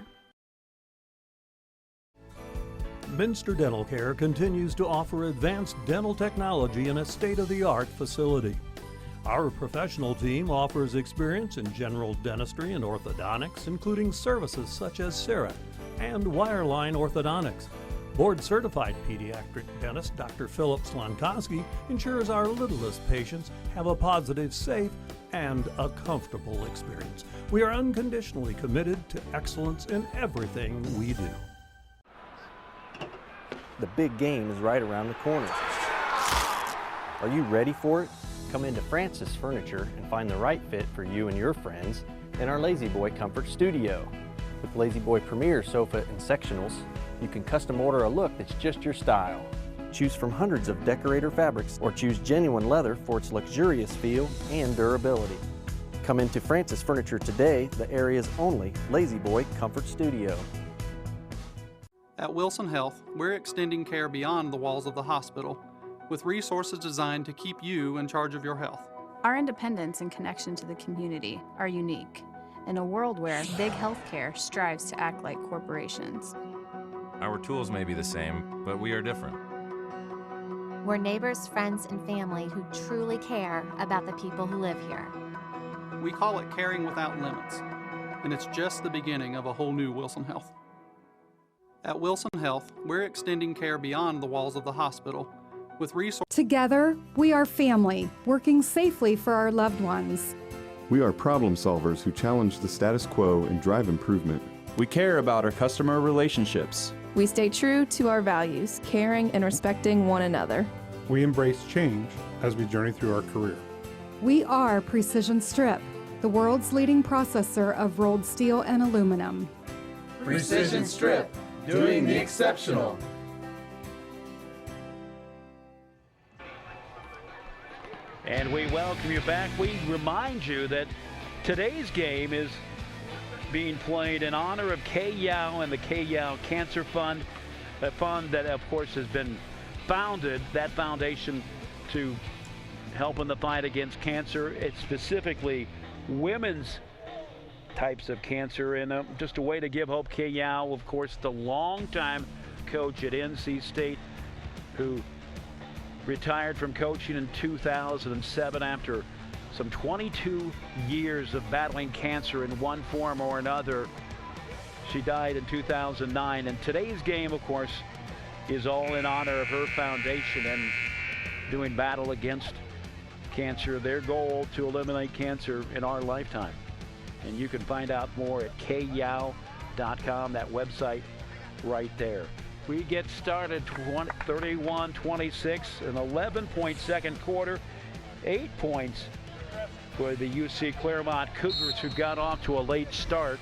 Minster Dental Care continues to offer advanced dental technology in a state-of-the-art facility. Our professional team offers experience in general dentistry and orthodontics, including services such as CEREC and wireline orthodontics. Board-certified pediatric dentist Dr. Philip Slankowski ensures our littlest patients have a positive, safe, and a comfortable experience. We are unconditionally committed to excellence in everything we do. The big game is right around the corner. Are you ready for it? Come into Francis Furniture and find the right fit for you and your friends in our Lazy Boy Comfort Studio. With Lazy Boy Premier sofa and sectionals, you can custom order a look that's just your style. Choose from hundreds of decorator fabrics or choose genuine leather for its luxurious feel and durability. Come into Francis Furniture today, the area's only Lazy Boy Comfort Studio. At Wilson Health, we're extending care beyond the walls of the hospital with resources designed to keep you in charge of your health. Our independence and connection to the community are unique in a world where big healthcare strives to act like corporations. Our tools may be the same, but we are different. We're neighbors, friends, and family who truly care about the people who live here. We call it caring without limits, and it's just the beginning of a whole new Wilson Health. At Wilson Health, we're extending care beyond the walls of the hospital with resources. Together, we are family, working safely for our loved ones. We are problem solvers who challenge the status quo and drive improvement. We care about our customer relationships. We stay true to our values, caring and respecting one another. We embrace change as we journey through our career. We are Precision Strip, the world's leading processor of rolled steel and aluminum. Precision Strip, doing the exceptional. And we welcome you back. We remind you that today's game is being played in honor of Kay Yao and the Kay Yao Cancer Fund, a fund that, of course, has been founded, that foundation, to help in the fight against cancer. It's specifically women's types of cancer, and just a way to give hope. Kay Yao, of course, the longtime coach at NC State, who retired from coaching in 2007 after some 22 years of battling cancer in one form or another. She died in 2009, and today's game, of course, is all in honor of her foundation and doing battle against cancer. Their goal to eliminate cancer in our lifetime. And you can find out more at kyao.com, that website right there. We get started 31-26, an 11-point second quarter, 8 points for the UC Clermont Cougars, who got off to a late start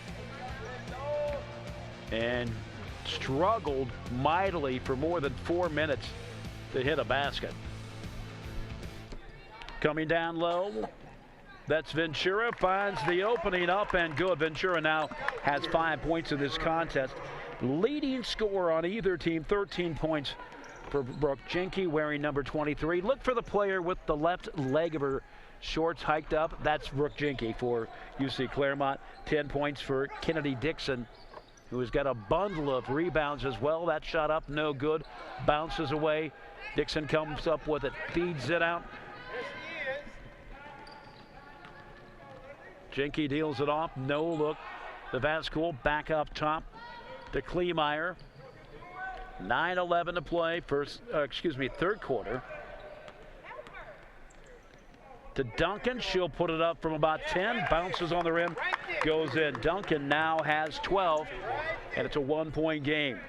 and struggled mightily for more than 4 minutes to hit a basket. Coming down low, that's Ventura, finds the opening, up and good. Ventura now has 5 points in this contest. Leading scorer on either team, 13 points for Brooke Jenke, wearing number 23. Look for the player with the left leg of her shorts hiked up. That's Brooke Jenke for UC Clermont. 10 points for Kennedy Dixon, who has got a bundle of rebounds as well. That shot up, no good. Bounces away. Dixon comes up with it, feeds it out. Jenke deals it off, no look. The Vascool back up top to Kleemeyer. 9:11 to play. Third quarter. To Duncan. She'll put it up from about 10. Bounces on the rim. Goes in. Duncan now has 12. And it's a 1-point game.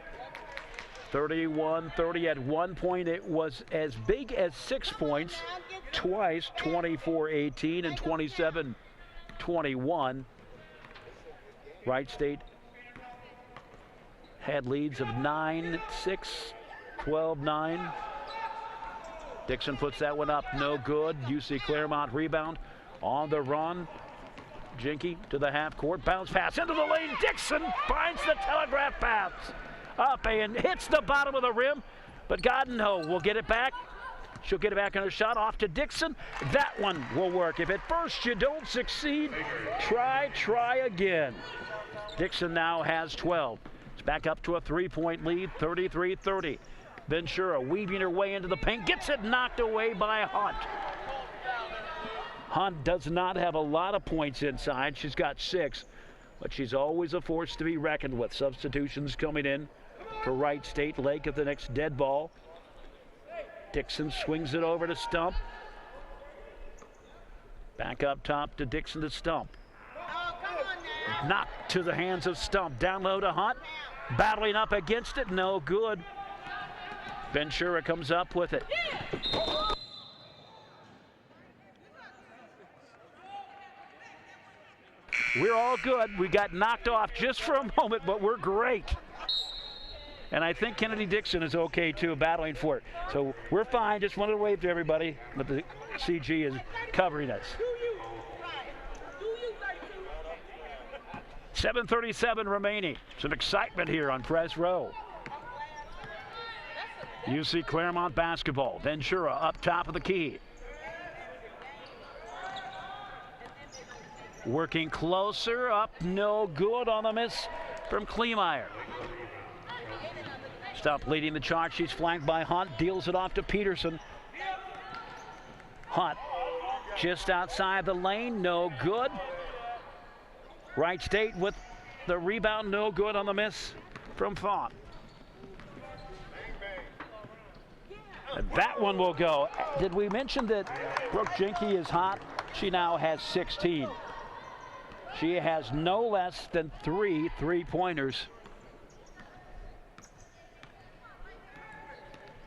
31-30. At one point it was as big as 6 points. Twice, 24-18 and 27-21. Wright State had leads of 9-6, 12-9. Dixon puts that one up, no good. UC Clermont rebound on the run. Jinky to the half court, bounce pass into the lane. Dixon finds the telegraph pass up and hits the bottom of the rim, but Goddenhoe will get it back. She'll get it back on her shot, off to Dixon. That one will work. If at first you don't succeed, try again. Dixon now has 12. It's back up to a 3-point lead, 33-30. Ventura weaving her way into the paint, gets it knocked away by Hunt. Hunt does not have a lot of points inside. She's got 6, but she's always a force to be reckoned with. Substitutions coming in for Wright State. Lake at the next dead ball. Dixon swings it over to Stump. Back up top to Dixon to Stump. Knocked to the hands of Stump. Down low to Hunt. Battling up against it. No good. Ventura comes up with it. We're all good. We got knocked off just for a moment, but we're great. And I think Kennedy Dixon is okay too, battling for it. So we're fine. Just wanted to wave to everybody, but the CG is covering us. 7:37 remaining. Some excitement here on Press Row. UC Clermont basketball. Ventura up top of the key. Working closer, up, no good on the miss from Kleemeyer. Stump leading the charge. She's flanked by Hunt. Deals it off to Peterson. Hunt just outside the lane. No good. Wright State with the rebound. No good on the miss from Font. And that one will go. Did we mention that Brooke Jinky is hot? She now has 16. She has no less than 3 3-pointers.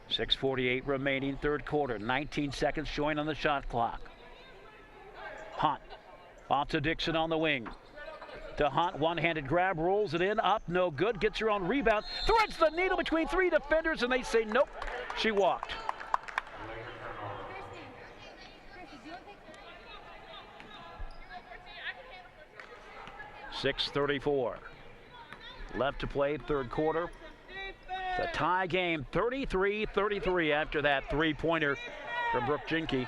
6:48 remaining, third quarter. 19 seconds showing on the shot clock. Hunt off to Dixon on the wing. To Hunt, one-handed grab, rolls it in, up, no good, gets her own rebound, threads the needle between 3 defenders, and they say nope, she walked. .6:34 left to play, third quarter. The tie game, 33-33 after that 3-pointer from Brooke Jinky.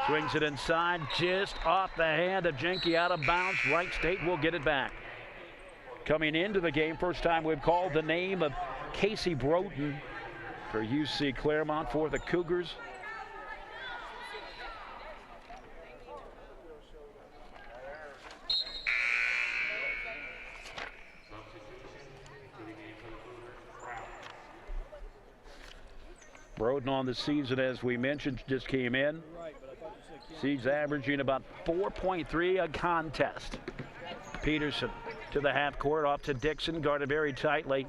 Swings it inside, just off the hand of Jinky, out of bounds. Wright State will get it back. Coming into the game, first time we've called the name of Casey Broughton for UC Clermont for the Cougars. Broughton on the season, as we mentioned, just came in. She's averaging about 4.3 a contest. Peterson to the half court, off to Dixon, guarded very tightly.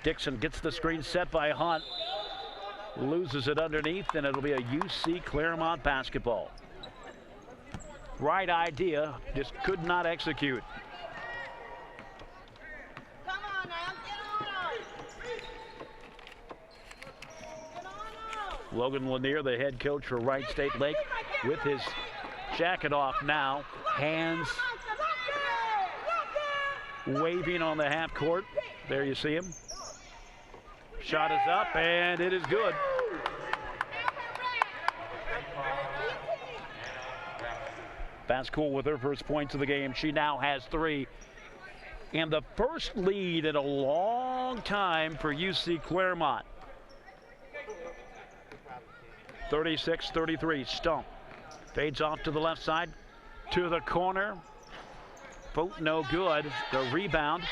Dixon gets the screen set by Hunt. Loses it underneath, and it'll be a UC Clermont basketball. Right idea, just could not execute. Logan Lanier, the head coach for Wright State Lake, with his jacket off now. Hands waving on the half court. There you see him. Shot is up, and it is good. Vascool with her first points of the game. She now has 3. And the first lead in a long time for UC Clermont. 36-33. Stump fades off to the left side, to the corner. Vote no good. The rebound.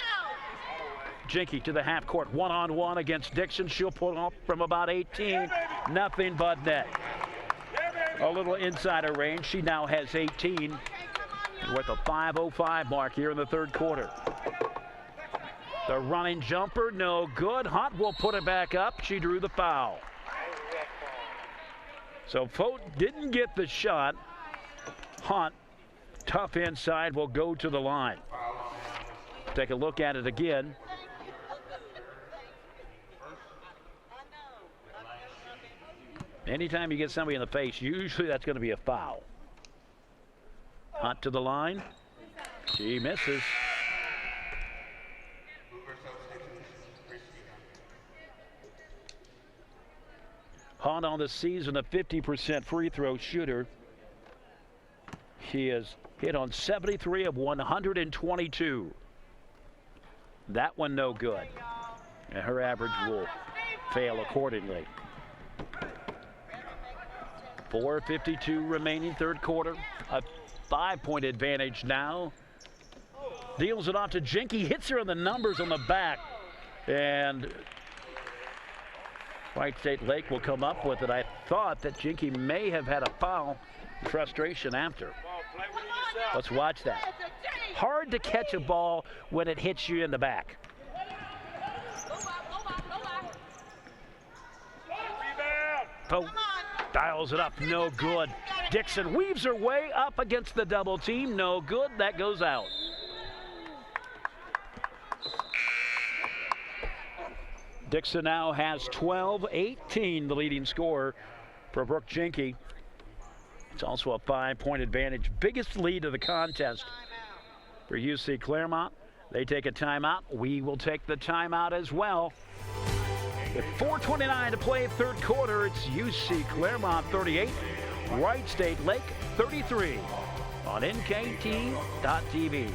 Jinky to the half court, one-on-one against Dixon. She'll pull off from about 18. Nothing but net. A little insider range. She now has 18. With a 5:05 mark here in the third quarter. The running jumper, no good. Hunt will put it back up. She drew the foul. So Fote didn't get the shot. Hunt, tough inside, will go to the line. Take a look at it again. Anytime you get somebody in the face, usually that's going to be a foul. Hunt to the line. She misses. Hunt on the season a 50% free throw shooter. She has hit on 73 of 122. That one no good. And her average will fail accordingly. 4:52 remaining third quarter. A 5-point advantage now. Deals it off to Jinky. Hits her on the numbers on the back. And Wright State Lake will come up with it. I thought that Jinky may have had a foul. Frustration after. Let's watch that. Hard to catch a ball when it hits you in the back. Pope dials it up, no good. Dixon weaves her way up against the double team, no good. That goes out. Dixon now has 12-18, the leading scorer for Brooke Jinky. It's also a 5-point advantage. Biggest lead of the contest for UC Clermont. They take a timeout. We will take the timeout as well. With 4:29 to play third quarter, it's UC Clermont 38, Wright State Lake 33 on NKT.TV.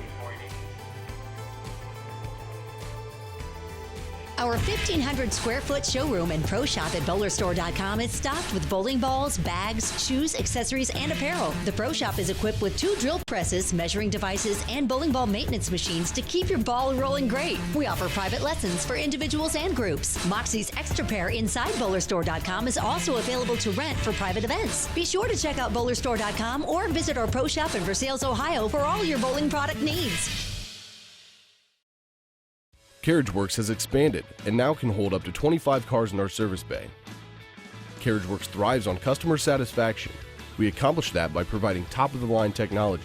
Our 1,500 square foot showroom and pro shop at bowlerstore.com is stocked with bowling balls, bags, shoes, accessories, and apparel. The pro shop is equipped with 2 drill presses, measuring devices, and bowling ball maintenance machines to keep your ball rolling great. We offer private lessons for individuals and groups. Moxie's Extra Pair inside bowlerstore.com is also available to rent for private events. Be sure to check out bowlerstore.com or visit our pro shop in Versailles, Ohio for all your bowling product needs. CarriageWorks has expanded and now can hold up to 25 cars in our service bay. CarriageWorks thrives on customer satisfaction. We accomplish that by providing top-of-the-line technology.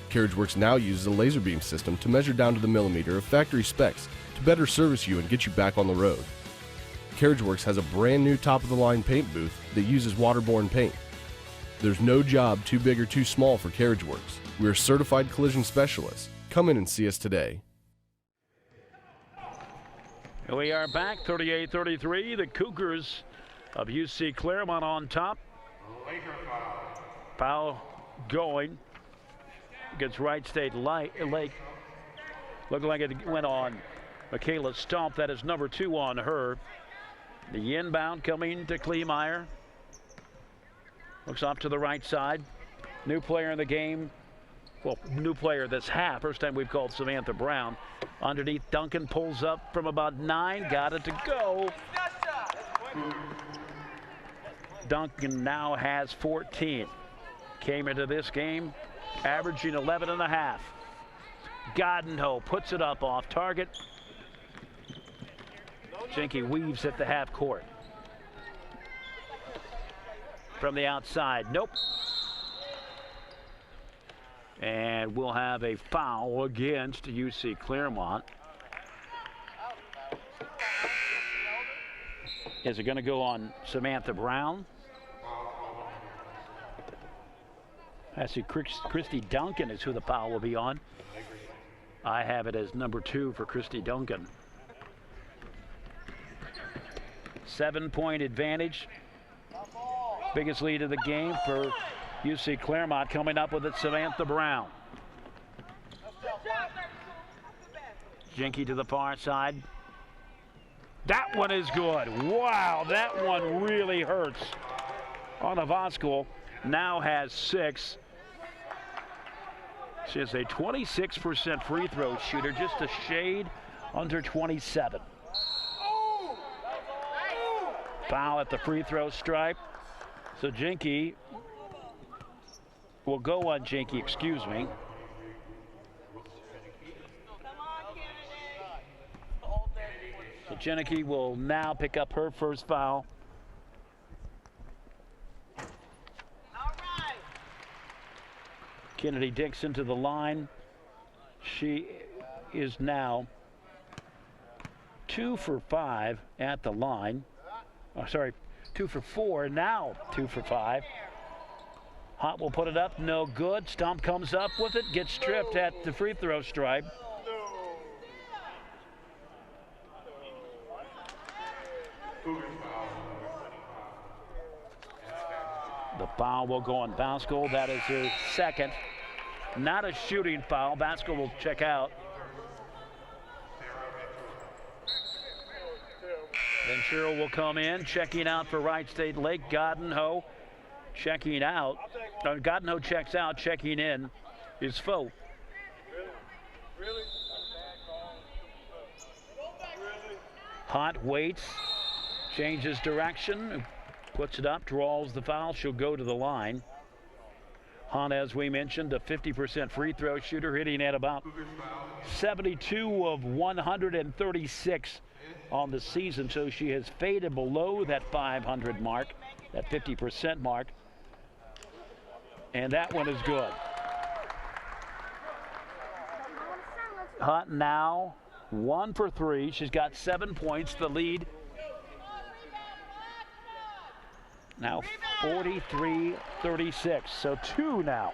CarriageWorks now uses a laser beam system to measure down to the millimeter of factory specs to better service you and get you back on the road. CarriageWorks has a brand new top-of-the-line paint booth that uses waterborne paint. There's no job too big or too small for CarriageWorks. We are certified collision specialists. Come in and see us today. We are back, 38-33. The Cougars of UC Clermont on top. Foul going against Wright State Lake. Looked like it went on Michaela Stump. That is number 2 on her. The inbound coming to Kleemeyer. Looks off to the right side. New player in the game. Well, new player this half. First time we've called Samantha Brown. Underneath, Duncan pulls up from about 9. Got it to go. Duncan now has 14. Came into this game averaging 11.5. Goddenhoe puts it up off target. Jinky weaves at the half court. From the outside, nope. And we'll have a foul against UC Clermont. Is it going to go on Samantha Brown? I see Christy Duncan is who the foul will be on. I have it as number 2 for Christy Duncan. 7-point advantage. Biggest lead of the game for UC Clermont. Coming up with it, Samantha Brown. Jinky to the far side. That one is good. Wow, that one really hurts. Anna Voskal now has 6. She is a 26% free throw shooter, just a shade under 27. Foul at the free throw stripe. So Jinky will go on Jinky, excuse me. So Jinky will now pick up her first foul. Kennedy Dixon to the line. She is now 2 for 5 at the line. Oh, sorry, 2 for 4, now 2 for 5. Hot will put it up, no good. Stump comes up with it, gets stripped at the free throw stripe. The foul will go on Voskal. That is her second. Not a shooting foul. Voskal will check out. Ventura will come in, checking out for Wright State Lake. Goddenhoe checking out. Goddenhoe checks out, checking in is Foe. Hot waits, changes direction, puts it up, draws the foul. She'll go to the line. Hunt, as we mentioned, a 50% free throw shooter, hitting at about 72 of 136 on the season, so she has faded below that 500 mark, that 50% mark, and that one is good. Hunt now 1 for 3. She's got 7 points. The lead now 43-36, so 2 now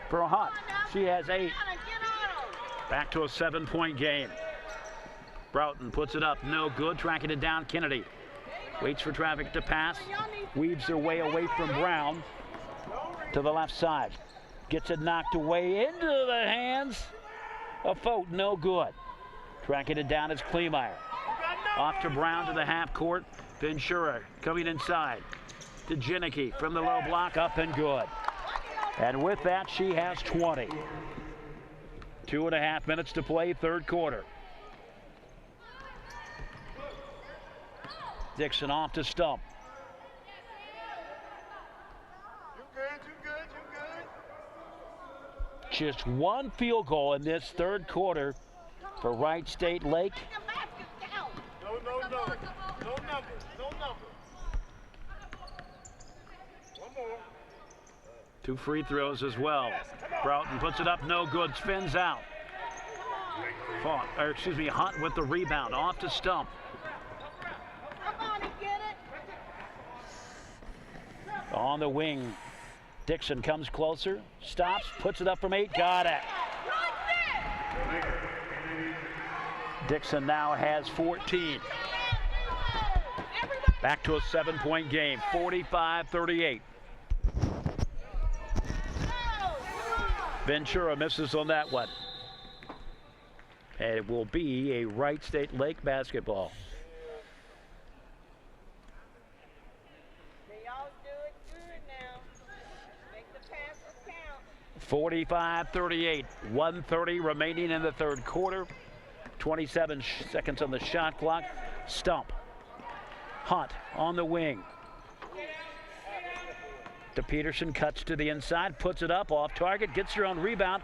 for Hunt. She has 8. Back to a 7-point game. Broughton puts it up, no good, tracking it down. Kennedy waits for traffic to pass, weaves her way away from Brown to the left side. Gets it knocked away into the hands of Fote, no good. Tracking it down is Kleemeyer. Off to Brown to the half court. Ventura coming inside to Jinnicky from the low block, up and good. And with that, she has 20. 2.5 minutes to play, third quarter. Dixon off to Stump. Just 1 field goal in this third quarter for Wright State Lake. No number. 1 more. 2 free throws as well. Broughton puts it up, no good, spins out. Hunt with the rebound, off to Stump. On the wing, Dixon comes closer, stops, puts it up from 8, got it. Dixon now has 14. Back to a 7-point game, 45-38. Ventura misses on that one. And it will be a Wright State Lake basketball. 45-38, 1:30 remaining in the third quarter. 27 seconds on the shot clock. Stump. Hunt on the wing. To Peterson, cuts to the inside, puts it up, off target, gets her own rebound.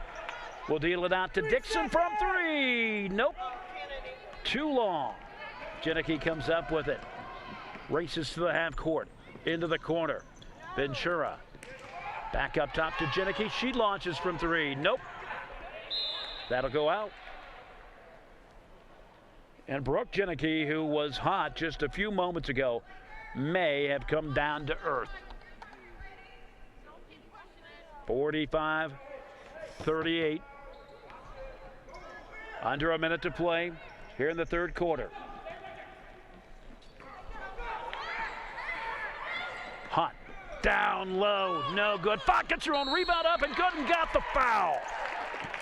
Will deal it out to Dixon from 3. Nope. Too long. Jinnicky comes up with it. Races to the half court. Into the corner. Ventura. Back up top to Jinnicky. She launches from 3. Nope. That'll go out. And Brooke Jinnicky, who was hot just a few moments ago, may have come down to earth. 45-38. Under a minute to play here in the third quarter. Hunt. Down low, no good. Fox gets her own rebound up and good and got the foul.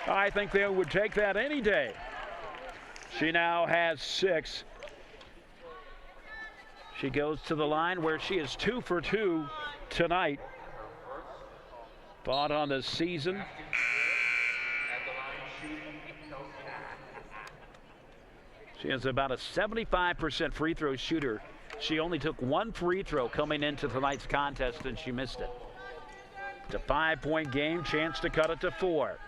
I think they would take that any day. She now has 6. She goes to the line where she is 2 for 2 tonight. Thought on the season. She is about a 75% free throw shooter. She only took one free throw coming into tonight's contest, and she missed it. It's a 5-point game, chance to cut it to 4.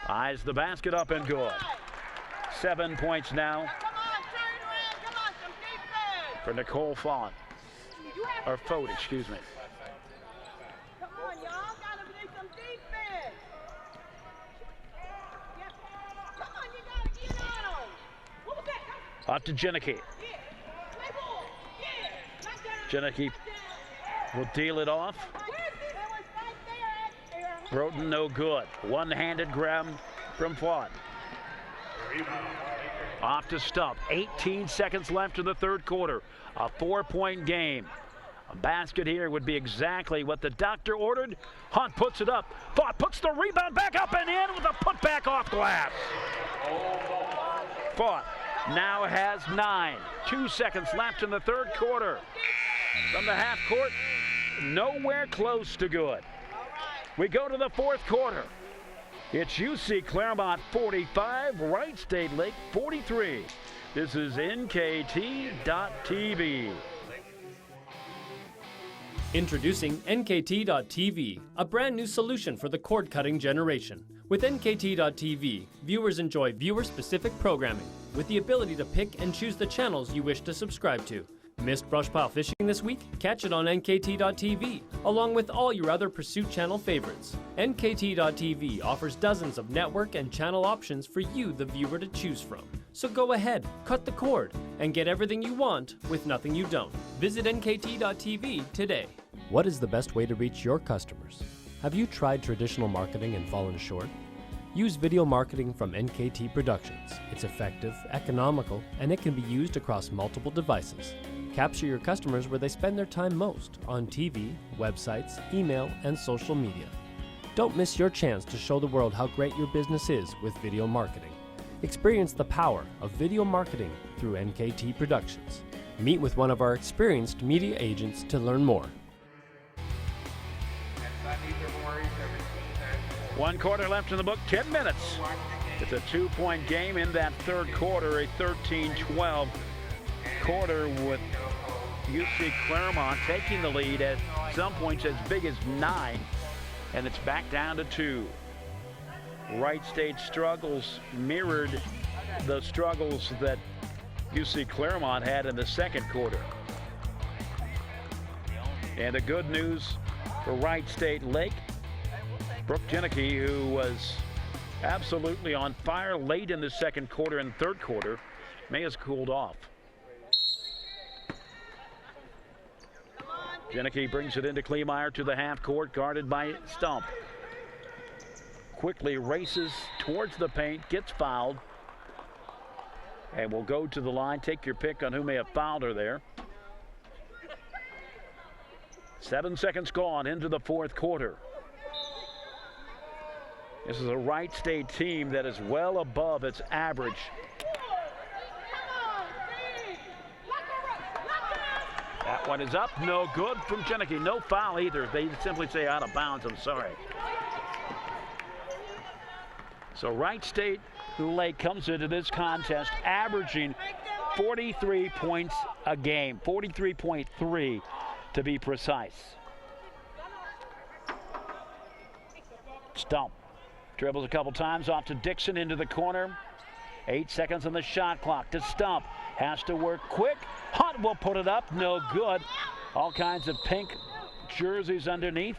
Eyes the basket up and good. 7 points now for Nicole Font. Or Fote, excuse me. Come on, y'all. Gotta play some defense. Come on, you gotta get on. What was that? Up to Jenicky. Jenicky will deal it off. Broughton no good. One-handed grab from Font. Off to Stump. 18 seconds left in the third quarter. A 4-point game. A basket here would be exactly what the doctor ordered. Hunt puts it up. Font puts the rebound back up and in with a putback off glass. Font now has 9. 2 seconds left in the third quarter. From the half court, nowhere close to good. We go to the fourth quarter. It's UC Clermont 45, Wright State Lake 43. This is NKT.TV. Introducing NKT.TV, a brand new solution for the cord-cutting generation. With NKT.TV, viewers enjoy viewer-specific programming with the ability to pick and choose the channels you wish to subscribe to. Missed brush pile fishing this week? Catch it on NKT.TV, along with all your other Pursuit Channel favorites. NKT.TV offers dozens of network and channel options for you, the viewer, to choose from. So go ahead, cut the cord, and get everything you want with nothing you don't. Visit NKT.TV today. What is the best way to reach your customers? Have you tried traditional marketing and fallen short? Use video marketing from NKT Productions. It's effective, economical, and it can be used across multiple devices. Capture your customers where they spend their time most, on TV, websites, email, and social media. Don't miss your chance to show the world how great your business is with video marketing. Experience the power of video marketing through NKT Productions. Meet with one of our experienced media agents to learn more. 1 quarter left in the book, 10 minutes. It's a 2-point game in that third quarter, a 13-12 quarter with UC Clermont taking the lead at some points as big as 9, and it's back down to 2. Wright State struggles mirrored the struggles that UC Clermont had in the second quarter. And the good news for Wright State Lake, Brooke Jenicky, who was absolutely on fire late in the second quarter and third quarter, may have cooled off. Jenicky brings it into Kleemeyer to the half court, guarded by Stump. Quickly races towards the paint, gets fouled, and will go to the line. Take your pick on who may have fouled her there. 7 seconds gone into the fourth quarter. This is a Wright State team that is well above its average. That one is up, no good from Jenicky. No foul either. They simply say out of bounds, I'm sorry. So Wright State Lake comes into this contest averaging 43 points a game, 43.3 to be precise. Stump dribbles a couple times off to Dixon into the corner. 8 seconds on the shot clock to Stump. Has to work quick. Hunt will put it up. No good. All kinds of pink jerseys underneath.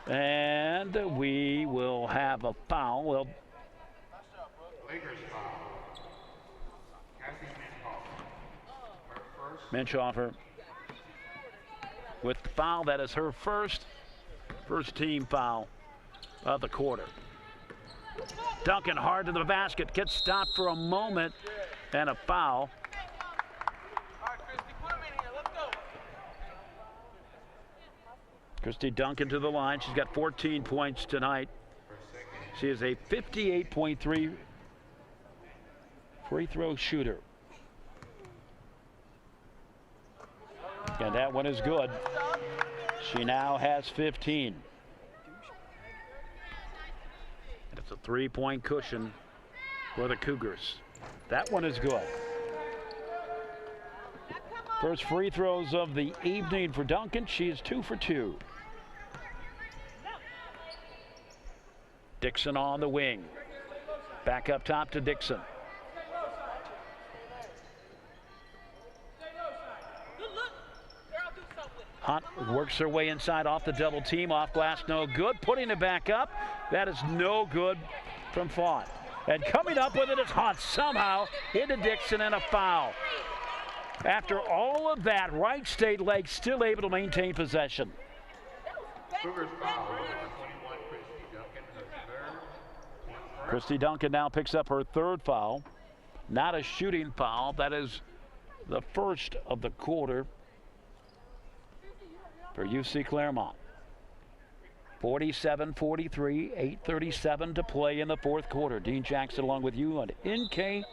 And we will have a foul. Well, Minchhofer with the foul. That is her first team foul of the quarter. Duncan hard to the basket, gets stopped for a moment, and a foul. Christy Duncan to the line. She's got 14 points tonight. She is a 58.3 free throw shooter. And that one is good. She now has 15. And it's a 3-point cushion for the Cougars. That one is good. First free throws of the evening for Duncan. She is 2 for 2. Dixon on the wing. Back up top to Dixon. Hunt works her way inside off the double team. Off glass, no good. Putting it back up. That is no good from Font. And coming up with it is Hunt somehow into Dixon and a foul. After all of that, Wright State Lake still able to maintain possession. Christy Duncan now picks up her third foul. Not a shooting foul. That is the first of the quarter for UC Clermont. 47-43, 8:37 to play in the fourth quarter. Dean Jackson along with you on NKTelco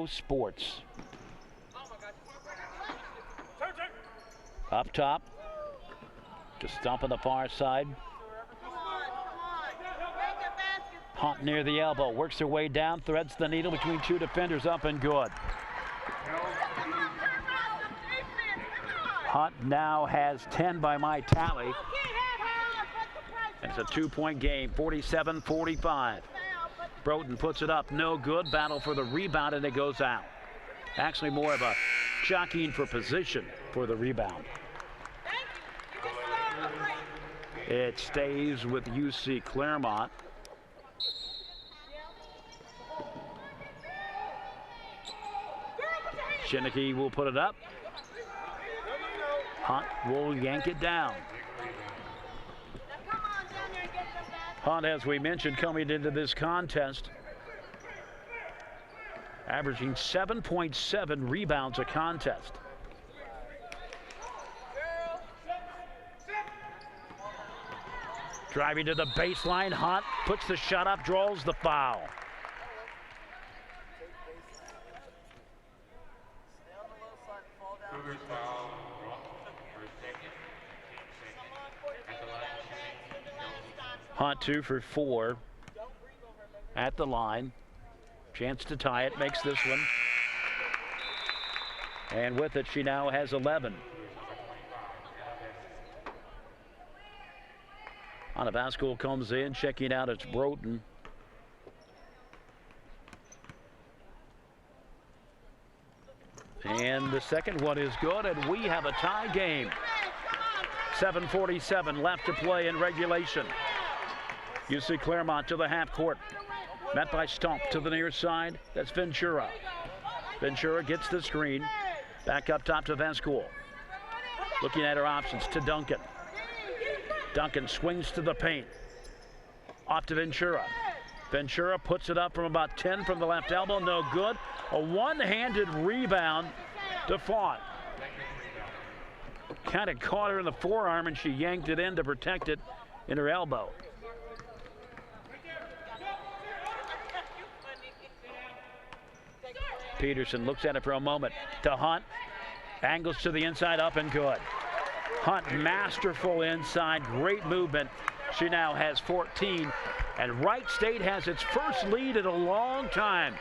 Sports. Up top, just stump on the far side. Hunt near the elbow, works her way down, threads the needle between two defenders, up and good. Hunt now has 10 by my tally. It's a 2-point game, 47-45. Broughton puts it up, no good. Battle for the rebound, and it goes out. Actually more of a jockeying for position for the rebound. It stays with UC Clermont. Shinnicky will put it up. Hunt will yank it down. Hunt, as we mentioned, coming into this contest, averaging 7.7 rebounds a contest. Driving to the baseline, Hunt puts the shot up, draws the foul. Hunt 2 for 4 at the line. Chance to tie it, makes this one. And with it, she now has 11. Anna Vasco comes in, checking out, it's Broughton. And the second one is good, and we have a tie game. 7:47 left to play in regulation. UC Clermont to the half court. Met by Stump to the near side. That's Ventura. Ventura gets the screen. Back up top to Vasco. Looking at her options to Duncan. Duncan swings to the paint. Off to Ventura. Ventura puts it up from about 10 from the left elbow. No good. A one-handed rebound to Font. Kind of caught her in the forearm, and she yanked it in to protect it in her elbow. Peterson looks at it for a moment to Hunt. Angles to the inside, up and good. Hunt masterful inside, great movement. She now has 14, and Wright State has its first lead in a long time.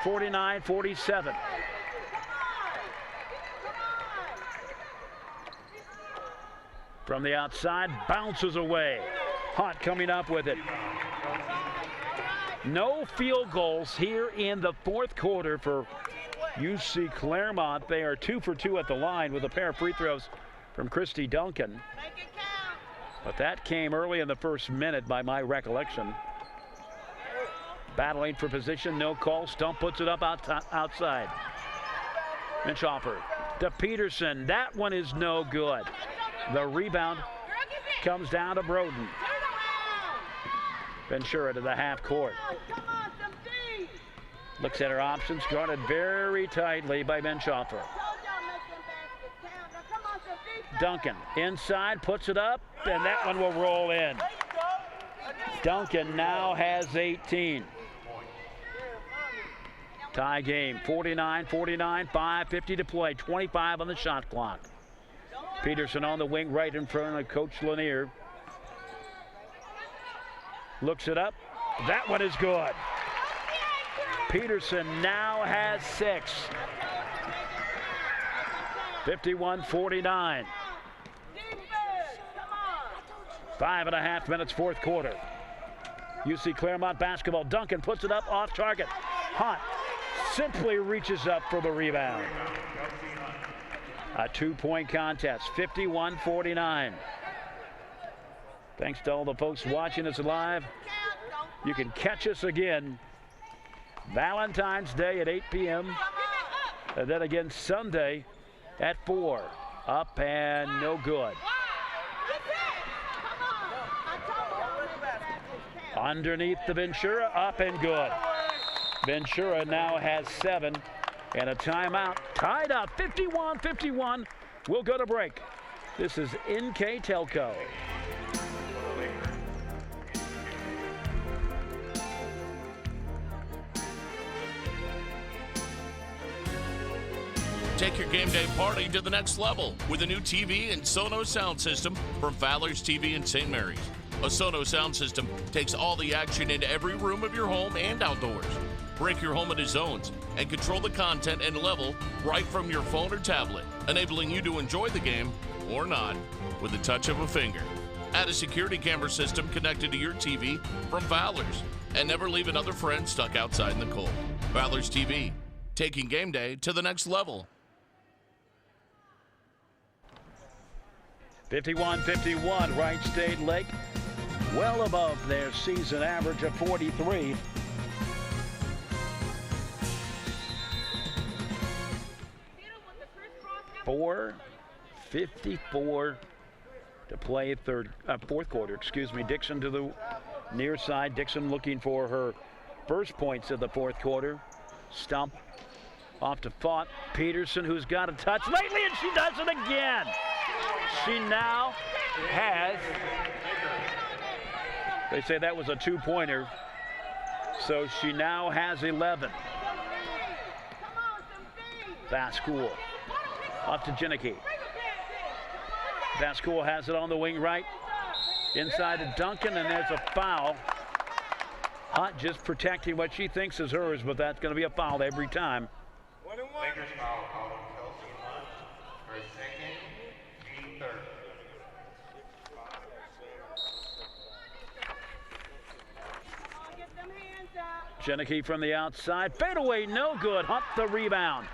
49-47. From the outside, bounces away. Hunt coming up with it. No field goals here in the fourth quarter for UC Clermont. They are 2 for 2 at the line with a pair of free throws from Christy Duncan. But that came early in the first minute by my recollection. Battling for position, no call. Stump puts it up outside. Minchoffer to Peterson. That one is no good. The rebound comes down to Broughton. Ventura to the half court. Looks at her options, guarded very tightly by Minchoffer. Duncan inside, puts it up, and that one will roll in. Duncan now has 18. Tie game, 49-49, 5:50 to play, 25 on the shot clock. Peterson on the wing right in front of Coach Lanier. Looks it up. That one is good. Peterson now has 6. 51-49. 5.5 minutes, fourth quarter. UC Clermont basketball. Duncan puts it up off target. Hunt simply reaches up for the rebound. A 2-point contest, 51-49. Thanks to all the folks watching us live. You can catch us again Valentine's Day at 8 p.m. And then again Sunday at 4. Up and no good. Underneath the Ventura, up and good. Ventura now has 7 and a timeout. Tied up, 51-51. We'll go to break. This is NKTelco. Take your game day party to the next level with a new TV and Sonos sound system from Fowler's TV in St. Mary's. A Sonos sound system takes all the action into every room of your home and outdoors. Break your home into zones and control the content and level right from your phone or tablet, enabling you to enjoy the game or not with the touch of a finger. Add a security camera system connected to your TV from Fowler's and never leave another friend stuck outside in the cold. Fowler's TV, taking game day to the next level. 51-51, Wright State Lake, well above their season average of 43. .54 to play fourth quarter. Dixon to the near side. Dixon looking for her first points of the fourth quarter. Stump off to Fought. Peterson, who's got a touch lately, and she does it again. She now has, they say that was a 2-pointer, so she now has 11. Vascool off to Janicki. Vascool has it on the wing right. Inside to Duncan, and there's a foul. Hunt just protecting what she thinks is hers, but that's going to be a foul every time. Lakers foul called on Kelsey Hunt for a second, team third. Janicki from the outside. Fadeaway, no good. Hunt the rebound.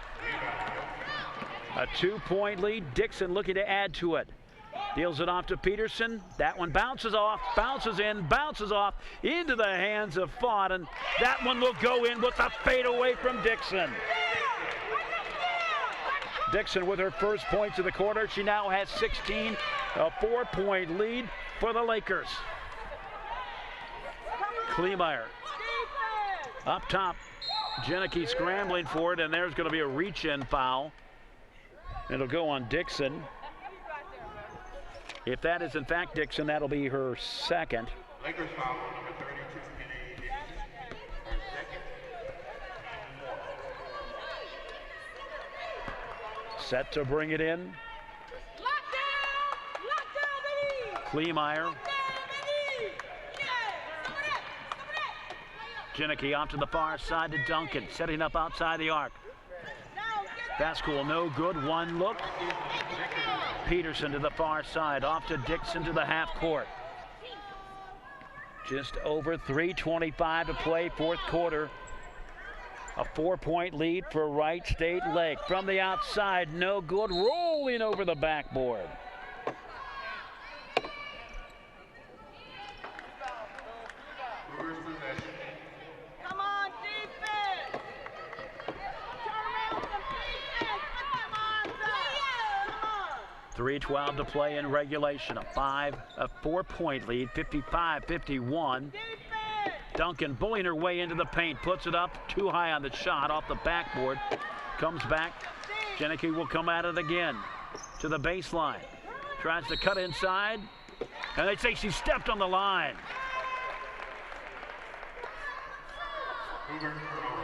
A 2-point lead. Dixon looking to add to it. Deals it off to Peterson. That one bounces off, bounces in, bounces off into the hands of Fought, and that one will go in with a fadeaway from Dixon. Dixon with her first points of the quarter. She now has 16, a 4-point lead for the Lakers. Kleemeyer up top. Janicki scrambling for it, and there's going to be a reach-in foul. It'll go on Dixon. If that is in fact Dixon, that'll be her second. Lakers foul number 32, Kennedy, her second. Set to bring it in. Kleemeyer. Janicki off to the far side to Duncan, setting up outside the arc. Vascool no good, one look. Peterson to the far side, off to Dixon to the half court. Just over 3:25 to play, fourth quarter. A 4-point lead for Wright State Lake. From the outside, no good, rolling over the backboard. Come on, defense! Turn around with the defense! Come on, 3:12 to play in regulation. A 4-point lead, 55-51. Duncan bullying her way into the paint, puts it up too high on the shot, off the backboard. Comes back. Janicki will come at it again to the baseline. Tries to cut inside, and they say she stepped on the line.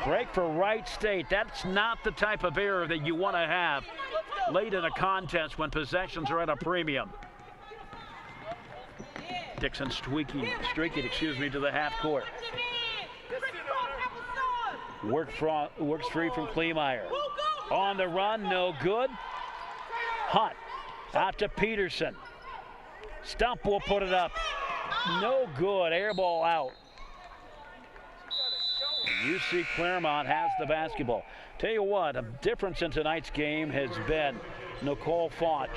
Break for Wright State. That's not the type of error that you want to have late in a contest when possessions are at a premium. Dixon streaking to the half court. Works free from Kleemeyer. On the run, no good. Hunt out to Peterson. Stump will put it up. No good. Air ball out. UC Clermont has the basketball. Tell you what, a difference in tonight's game has been Nicole Font.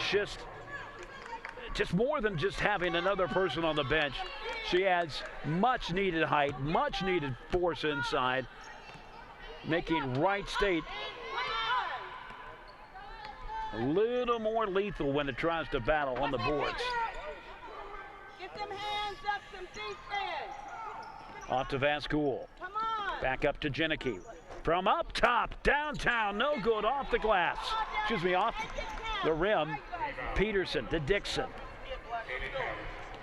Just more than just having another person on the bench. She adds much needed height, much needed force inside, making Wright State a little more lethal when it tries to battle on the boards. Get them hands up, some defense. Off to Vascool. Back up to Jenicky. From up top, downtown, no good, off the glass. Off the rim. Peterson to Dixon.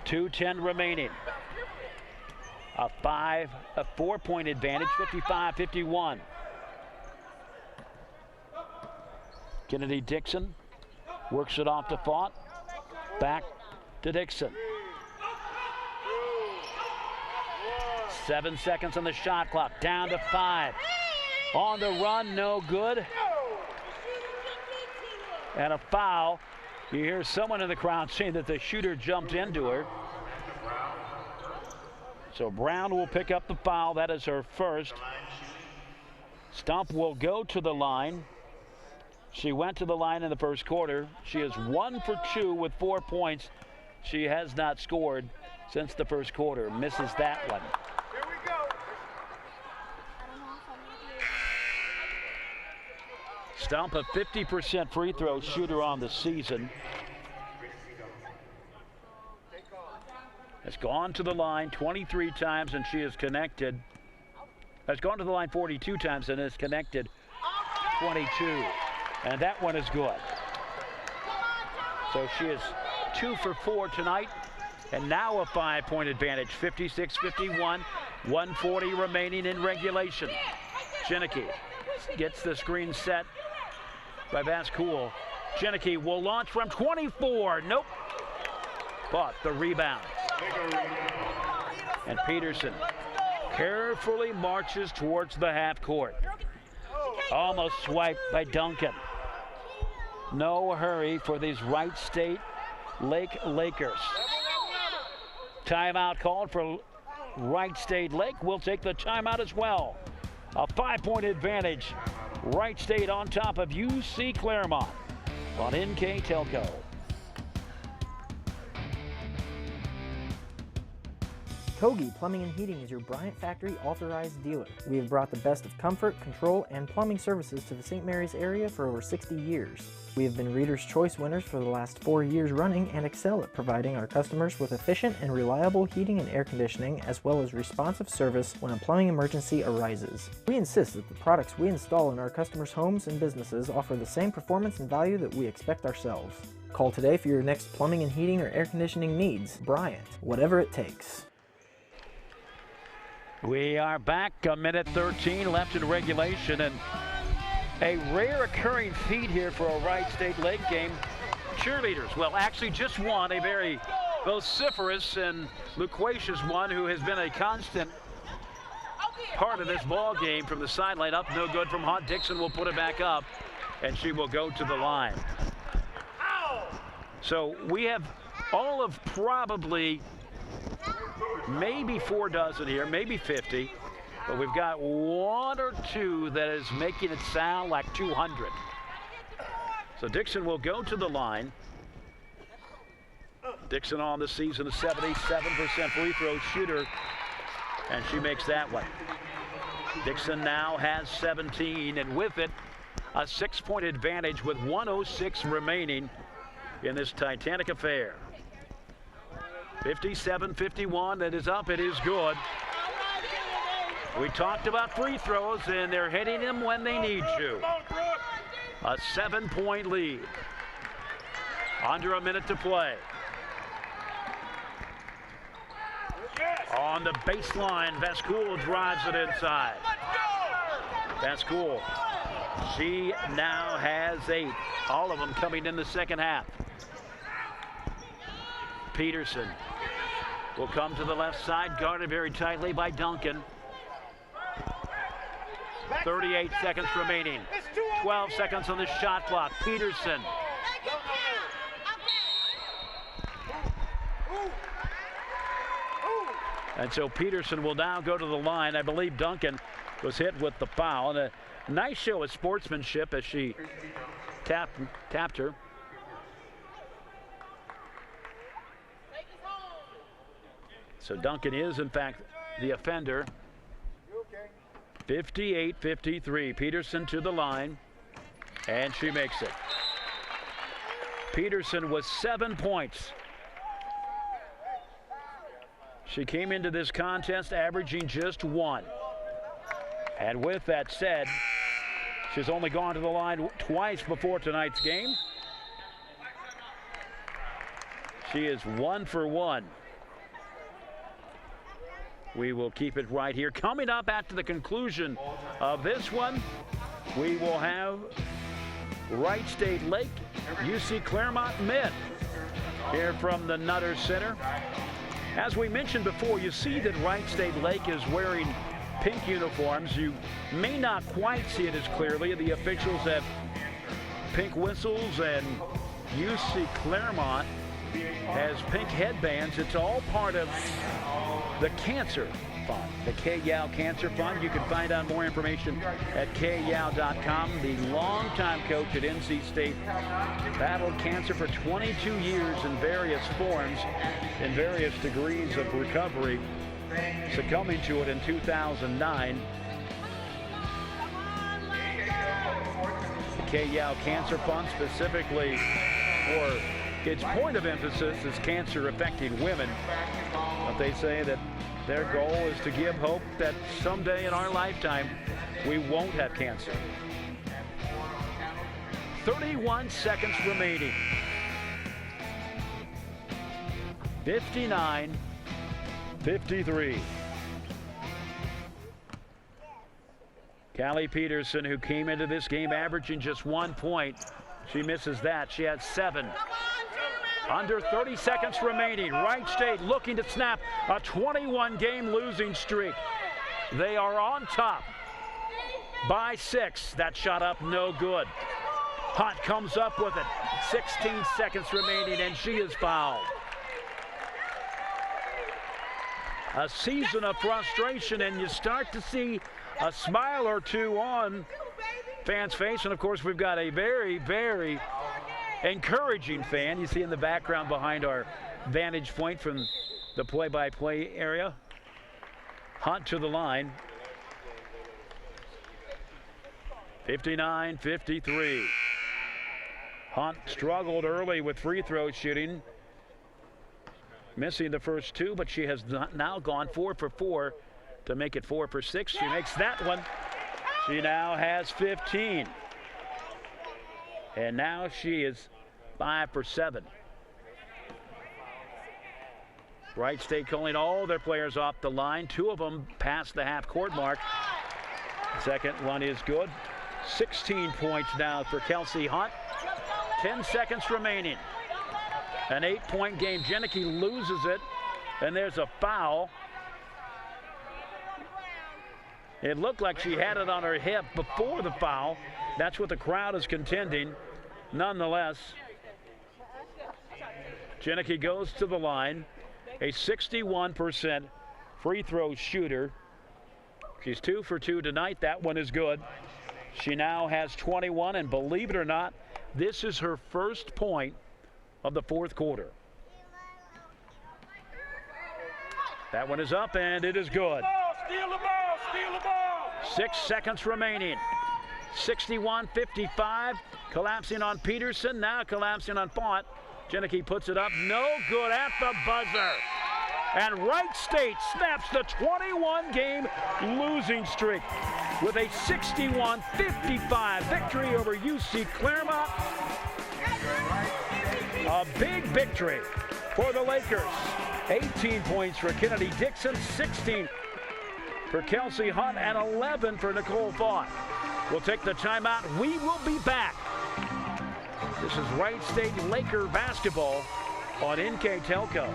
2:10 remaining. A 4-point advantage, 55-51. Kennedy Dixon works it off to Font. Back to Dixon. 7 seconds on the shot clock, down to 5. On the run, no good. And a foul. You hear someone in the crowd saying that the shooter jumped into her. So Brown will pick up the foul. That is her first. Stump will go to the line. She went to the line in the first quarter. She is 1 for 2 with 4 points. She has not scored since the first quarter. Misses that one. Here we go. Stump, a 50% free throw shooter on the season. Has gone to the line 23 times and she is connected. Has gone to the line 42 times and is connected 22. And that one is good. So she is 2 for 4 tonight. And now a 5-point advantage, 56-51, 1:40 remaining in regulation. Jenicky gets the screen set by Vascool. Jenicky will launch from 24. Nope. But the rebound. And Peterson carefully marches towards the half court. Almost swiped by Duncan. No hurry for these Wright State Lake Lakers. Timeout called for Wright State. Lake will take the timeout as well. A 5-point advantage. Wright State on top of UC Clermont on NKTelco. Kogi Plumbing and Heating is your Bryant Factory authorized dealer. We have brought the best of comfort, control, and plumbing services to the St. Mary's area for over 60 years. We have been Reader's Choice winners for the last 4 years running and excel at providing our customers with efficient and reliable heating and air conditioning, as well as responsive service when a plumbing emergency arises. We insist that the products we install in our customers' homes and businesses offer the same performance and value that we expect ourselves. Call today for your next plumbing and heating or air conditioning needs. Bryant, whatever it takes. We are back, a minute 13 left in regulation, and a rare occurring feat here for a Wright State Lake game. Cheerleaders, well, actually just one, a very vociferous and loquacious one who has been a constant part of this ball game from the sideline. Up, no good from Hunt. Dixon will put it back up, and she will go to the line. So we have all of probably maybe 4 dozen here, maybe 50, but we've got 1 or 2 that is making it sound like 200. So Dixon will go to the line. Dixon on the season, a 77% free throw shooter, and she makes that one. Dixon now has 17, and with it, a 6-point advantage with 1:06 remaining in this Titanic affair. 57-51, it is up, it is good. We talked about free throws, and they're hitting them when they need to. A 7-point lead. Under a minute to play. On the baseline, Vascool drives it inside. That's cool. She now has 8. All of them coming in the second half. Peterson will come to the left side, guarded very tightly by Duncan. 38 seconds remaining. 12 seconds on the shot clock. Peterson. And so Peterson will now go to the line. I believe Duncan was hit with the foul. And a nice show of sportsmanship as she tapped her. So Duncan is, in fact, the offender. 58-53. Peterson to the line. And she makes it. Peterson was 7 points. She came into this contest averaging just 1. And with that said, she's only gone to the line twice before tonight's game. She is 1 for 1. We will keep it right here. Coming up after the conclusion of this one, we will have Wright State Lake, UC Clermont Mid here from the Nutter Center. As we mentioned before, you see that Wright State Lake is wearing pink uniforms. You may not quite see it as clearly. The officials have pink whistles, and UC Clermont has pink headbands. It's all part of the Cancer Fund, the KYAL Cancer Fund. You can find out more information at kyal.com. The longtime coach at NC State battled cancer for 22 years in various forms, in various degrees of recovery, succumbing to it in 2009. The KYAL Cancer Fund, specifically for its point of emphasis, is cancer affecting women. But they say that their goal is to give hope that someday in our lifetime we won't have cancer. 31 seconds remaining. 59-53. Callie Peterson, who came into this game averaging just 1 point, she misses that. She had 7. Under 30 seconds remaining. Wright State looking to snap a 21-game losing streak. They are on top by 6. That shot up, no good. Hunt comes up with it. 16 seconds remaining, and she is fouled. A season of frustration, and you start to see a smile or two on fans' face. And of course, we've got a very, very encouraging fan. You see in the background behind our vantage point from the play-by-play area. Hunt to the line. 59-53. Hunt struggled early with free throw shooting, missing the first 2, but she has now gone 4 for 4 to make it 4 for 6. She makes that one. She now has 15. And now she is 5 for 7. Wright State calling all their players off the line. 2 of them past the half-court mark. Second one is good. 16 points now for Kelsey Hunt. 10 seconds remaining. An 8-point game. Jenneke loses it, and there's a foul. It looked like she had it on her hip before the foul. That's what the crowd is contending. Nonetheless, Jenneke goes to the line, a 61% free throw shooter. She's 2 for 2 tonight. That one is good. She now has 21, and believe it or not, this is her first point of the fourth quarter. That one is up, and it is good. Steal the ball, steal the ball. 6 seconds remaining. 61-55. Collapsing on Peterson, now collapsing on Font. Jenneke puts it up, no good at the buzzer. And Wright State snaps the 21-game losing streak with a 61-55 victory over UC Clermont. A big victory for the Lakers. 18 points for Kennedy Dixon, 16 for Kelsey Hunt and 11 for Nicole Fott. We'll take the timeout. We will be back. This is Wright State Laker basketball on NKTelco.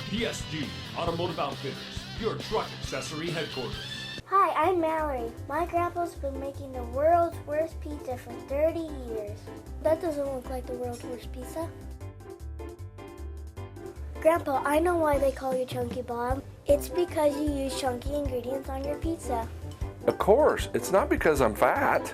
PSG Automotive Outfitters, your truck accessory headquarters. Hi, I'm Mallory. My grandpa's been making the world's worst pizza for 30 years. That doesn't look like the world's worst pizza. Grandpa, I know why they call you Chunky Bob. It's because you use chunky ingredients on your pizza. Of course, it's not because I'm fat.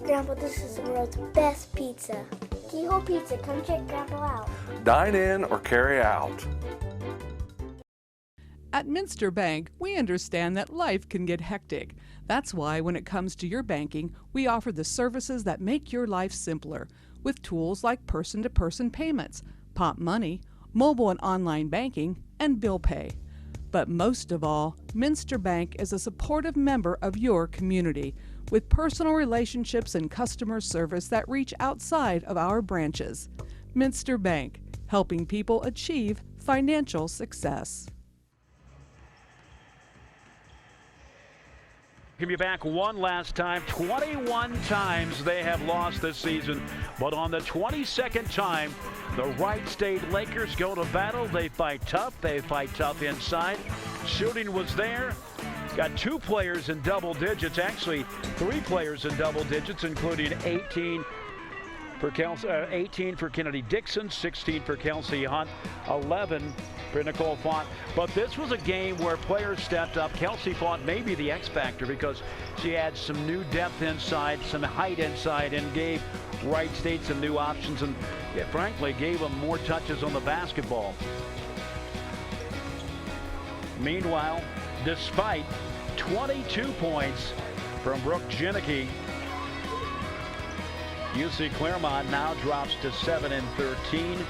Grandpa, this is the world's best pizza. Keyhole Pizza, come check Grandpa out. Dine in or carry out. At Minster Bank, we understand that life can get hectic. That's why when it comes to your banking, we offer the services that make your life simpler with tools like person-to-person payments, Pop Money, mobile and online banking, and bill pay. But most of all, Minster Bank is a supportive member of your community with personal relationships and customer service that reach outside of our branches. Minster Bank, helping people achieve financial success. Give you back one last time. 21 times they have lost this season, but on the 22nd time, the Wright State Lakers go to battle. They fight tough. They fight tough inside. Shooting was there. Got 2 players in double digits, actually 3 players in double digits, including 18 for Kennedy Dixon, 16 for Kelsey Hunt, 11 for Nicole Fott. But this was a game where players stepped up. Kelsey Fott may be the X factor because she had some new depth inside, some height inside, and gave Wright State some new options, and frankly gave them more touches on the basketball. Meanwhile, despite 22 points from Brooke Janicki, UC Clermont now drops to 7-13.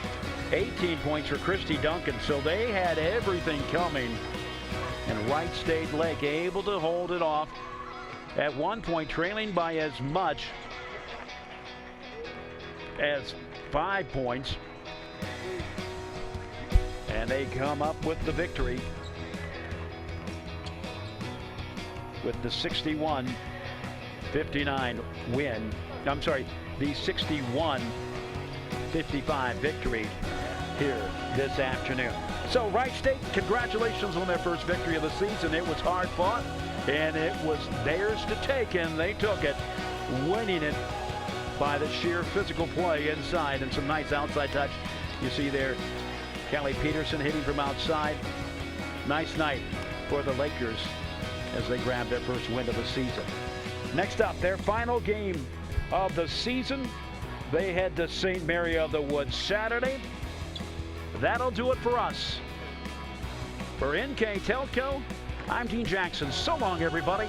18 points for Christy Duncan. So they had everything coming. And Wright State Lake able to hold it off. At one point trailing by as much as 5 points. And they come up with the victory with the 61-59 win. I'm sorry, the 61-55 victory here this afternoon. So Wright State, congratulations on their first victory of the season. It was hard fought, and it was theirs to take, and they took it, winning it by the sheer physical play inside and some nice outside touch. You see there, Callie Peterson hitting from outside. Nice night for the Lakers as they grab their first win of the season. Next up, their final game of the season. They head to St. Mary of the Woods Saturday. That'll do it for us. For NKTelco, I'm Dean Jackson. So long, everybody.